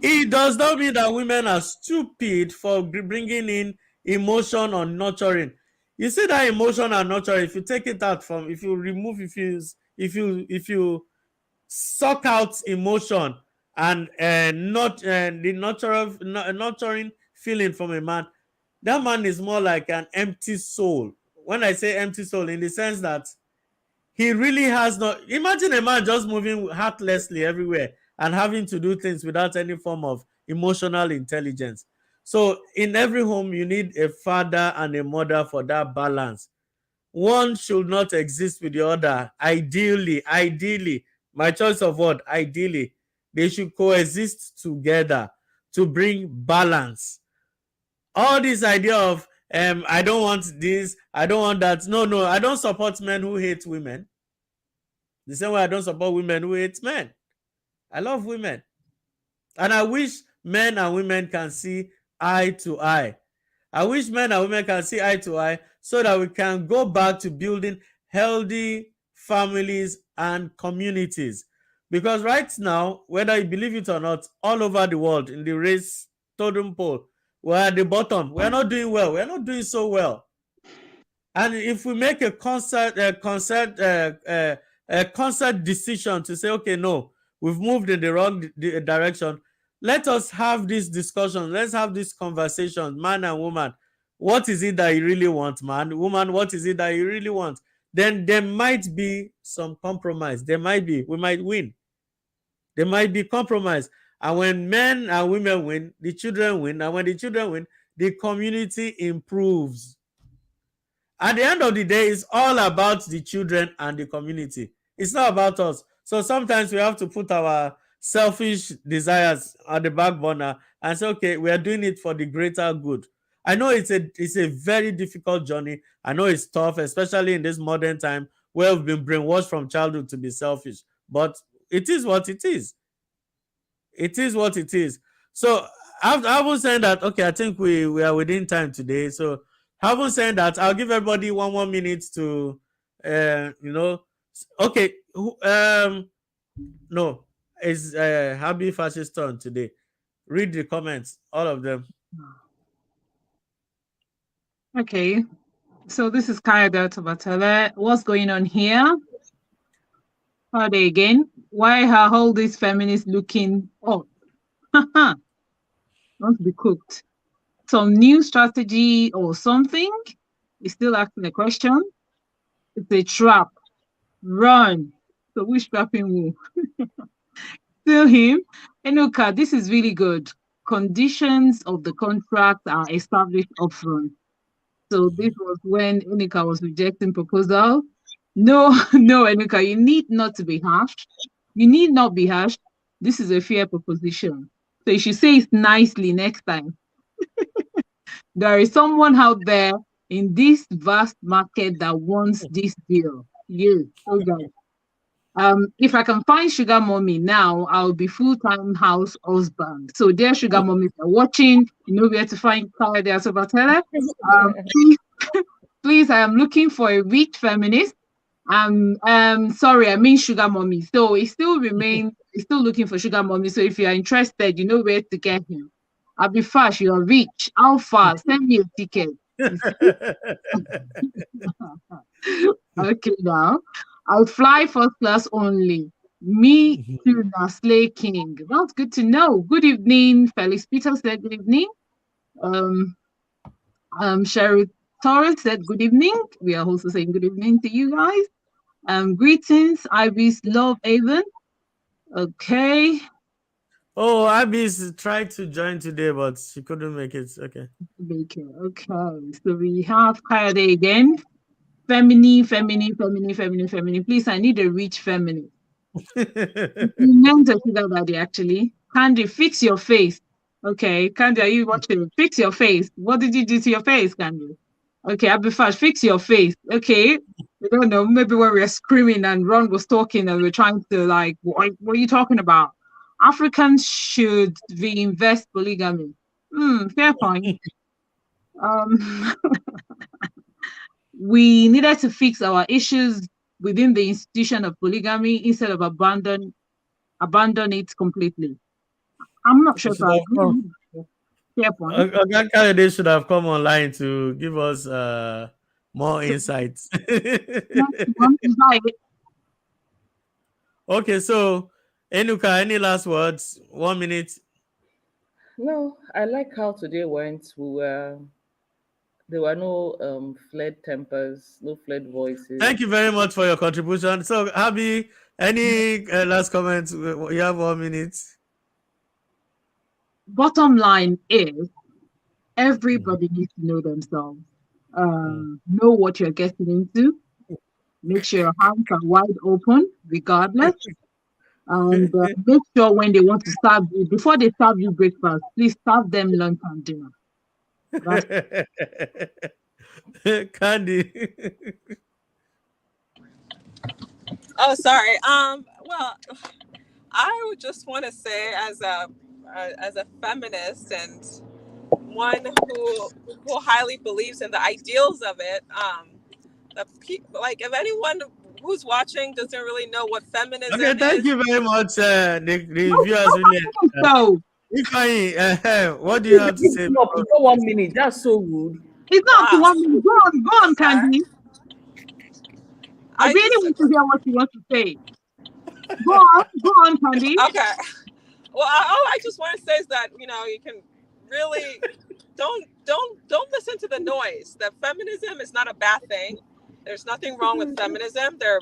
it does not mean that women are stupid for bringing in emotion or nurturing. You see that emotion and nurturing, if you take it out from, if you remove, if you suck out emotion and not the nurturing feeling from a man, that man is more like an empty soul. When I say empty soul, in the sense that he really has not. Imagine a man just moving heartlessly everywhere and having to do things without any form of emotional intelligence. So, in every home, you need a father and a mother for that balance. One should not exist with the other. Ideally, my choice of word, ideally, they should coexist together to bring balance. All this idea of I don't want this, I don't want that. No, I don't support men who hate women. The same way I don't support women who hate men. I love women. And I wish men and women can see eye to eye. I wish men and women can see eye to eye so that we can go back to building healthy families and communities. Because right now, whether you believe it or not, all over the world in the race totem pole, we're at the bottom. We're not doing well. We're not doing so well. And if we make a concert decision to say, okay, no, we've moved in the wrong direction, let us have this discussion. Let's have this conversation, man and woman. What is it that you really want, man? Woman, what is it that you really want? Then there might be some compromise. There might be. We might win. There might be compromise. And when men and women win, the children win. And when the children win, the community improves. At the end of the day, it's all about the children and the community. It's not about us. So sometimes we have to put our selfish desires on the back burner and say, okay, we are doing it for the greater good. I know it's a very difficult journey. I know it's tough, especially in this modern time where we've been brainwashed from childhood to be selfish. But it is what it is. It is what it is. So I was saying that, okay, I think we are within time today. So having said that, I'll give everybody 1 minute to okay. No, it's Happy Fascist turn today. Read the comments, all of them. Okay. So this is Kaya Delta Batele. What's going on here? Are they again? Why are all these feminists looking? Oh, want to be cooked. Some new strategy or something? He's still asking the question. It's a trap. Run. So which trapping who? Still him. Enuka, this is really good. Conditions of the contract are established upfront. So this was when Enuka was rejecting proposal. No, no, Enuka, you need not to be harsh. You need not be harsh. This is a fair proposition. So you should say it nicely next time. There is someone out there in this vast market that wants this deal. Yes, okay. If I can find Sugar Mommy now, I'll be full-time house husband. So dear Sugar Mommy, if you're watching, you know where to find Claudia Sobatella. Please, I am looking for a rich feminist. Sorry, I mean Sugar Mommy. So it still remains, he's still looking for Sugar Mommy. So if you're interested, you know where to get him. I'll be fast, you're rich. How far? Send me a ticket. Okay, now. I'll fly first class only. Me too, now Slay King. That's good to know. Good evening, Felix Peter said good evening. Sherry Torres said good evening. We are also saying good evening to you guys. Greetings, Ivy's Love Haven. Okay. Oh, Abby's tried to join today, but she couldn't make it. Okay. Okay. So we have Kayode again. Feminine. Please, I need a rich feminine. You meant a sugar daddy, actually. Candy, fix your face. Okay, Candy, are you watching? Fix your face. What did you do to your face, Candy? Okay, I'll be fast. Fix your face. Okay. I don't know. Maybe when we were screaming and Ron was talking and we're trying to like, what are you talking about? Africans should reinvest polygamy. Fair point. We needed to fix our issues within the institution of polygamy instead of abandon it completely. I'm not sure if I agree. Fair point. They should have come online to give us more insights. Okay, so Enuka, any last words? 1 minute. No, I like how today went. There were no flared tempers, no flared voices. Thank you very much for your contribution. So, Abby, any last comments? You have 1 minute. Bottom line is everybody needs to know themselves. Know what you're getting into. Make sure your hands are wide open, regardless. And make sure when they want to serve you, before they serve you breakfast, please serve them lunch and dinner. Candy. Oh, sorry. Well, I would just want to say, as a feminist and one who highly believes in the ideals of it, like if anyone who's watching doesn't really know what feminism is. Okay, thank you very much. The viewers really. What do you have to say? No, 1 minute. That's so rude. It's not to 1 minute. Go on, Candy. I really want to hear what you want to say. Go on, Candy. Okay. Well, all I just want to say is that you can really don't listen to the noise. That feminism is not a bad thing. There's nothing wrong with feminism. They're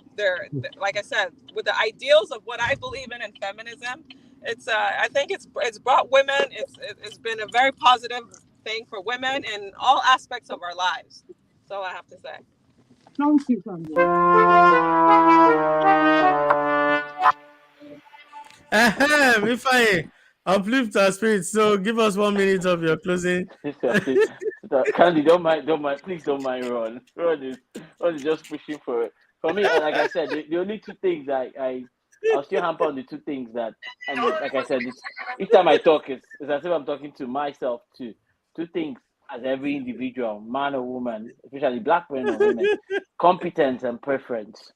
like I said, with the ideals of what I believe in feminism. It's I think it's brought women. It's been a very positive thing for women in all aspects of our lives. all I have to say. Thank you, Sandy. If I uplift our spirit, so give us 1 minute of your closing. Candy, don't mind, please don't mind Ron. Ron is just pushing for it. For me, like I said, the only two things I'll still hamper on the two things that, and like I said, it's, each time I talk, it's as if I'm talking to myself too. Two things as every individual, man or woman, especially black men or women, competence and preference.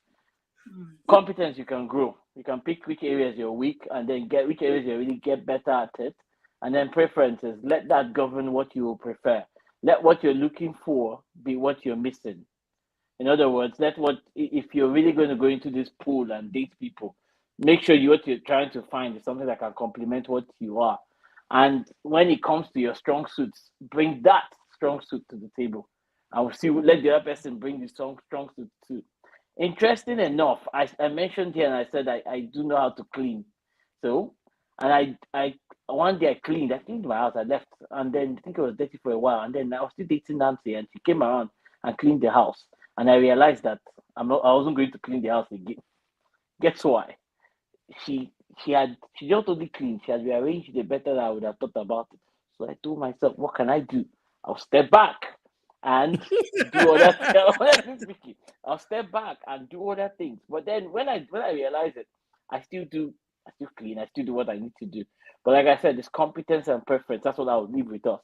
Competence you can grow. You can pick which areas you're weak and then get which areas you really get better at it. And then preferences, let that govern what you will prefer. Let what you're looking for be what you're missing. In other words, if you're really going to go into this pool and date people, make sure what you're trying to find is something that can complement what you are. And when it comes to your strong suits, bring that strong suit to the table. And we'll see, let the other person bring the strong suit too. Interesting enough, I mentioned here and I said I do know how to clean. So, and I one day I cleaned my house, I left, and then I think it was dirty for a while, and then I was still dating Nancy, and she came around and cleaned the house, and I realized that I wasn't going to clean the house again. Guess why? She just only cleaned. She had rearranged it better than I would have thought about it. So I told myself, what can I do? I'll step back and do other things. I'll step back and do other things. But then when I realize it, I still clean, I still do what I need to do. But like I said, it's competence and preference. That's what I would leave with us.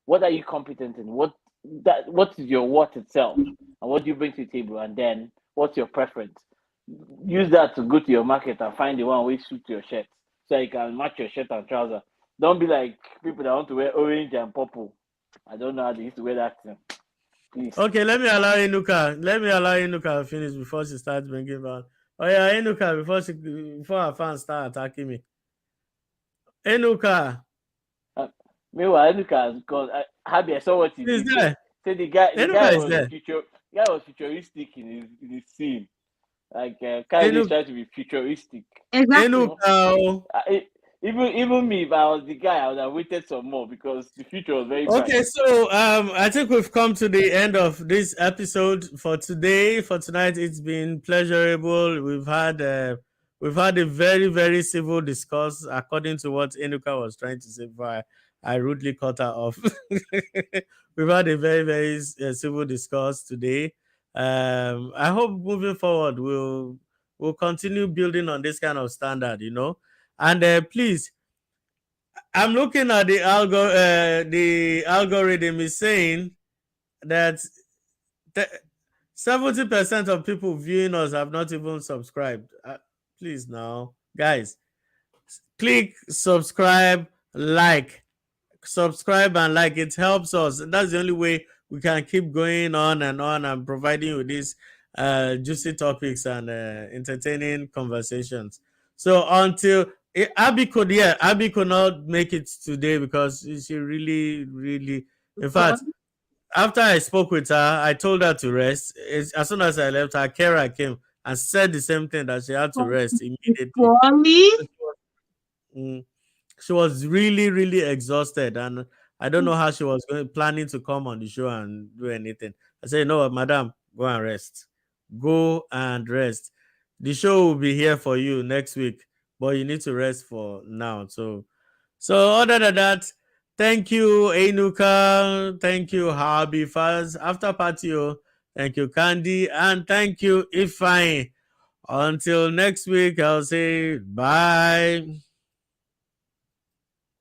What are you competent in? What is your what itself? And what do you bring to the table? And then what's your preference? Use that to go to your market and find the one which suits your shirt. So you can match your shirt and trouser. Don't be like people that want to wear orange and purple. I don't know how they used to wear that thing. Please. Okay, let me allow Inuka finish before she starts bringing back. Oh yeah, Inuka, before our fans start attacking me. Inuka. Meanwhile, Inuka has gone. Happy, I saw what he did. Say the guy was futuristic in his scene. Like Kylie is trying to be futuristic. Exactly. Even me, if I was the guy, I would have waited some more because the future was very bright. Okay, so I think we've come to the end of this episode for today. For tonight, it's been pleasurable. We've had a very, very civil discourse according to what Inuka was trying to say before I rudely cut her off. We've had a very, very civil discourse today. I hope moving forward we'll continue building on this kind of standard, and please, I'm looking at the algorithm is saying that 70% of people viewing us have not even subscribed. Please now, guys, click subscribe and like. It helps us. That's the only way we can keep going on and providing you with these juicy topics and entertaining conversations. So until Abby could not make it today because she really, really, in fact, after I spoke with her, I told her to rest. As soon as I left, her carer came and said the same thing, that she had to rest immediately. She was really, really exhausted, and I don't know how she was planning to come on the show and do anything. I said, "No, madam, go and rest. Go and rest. The show will be here for you next week, but you need to rest for now." So other than that, thank you, Enuka. Thank you, Habi Faz. After Patio, thank you, Candy, and thank you, Ifeanyi. Until next week, I'll say bye.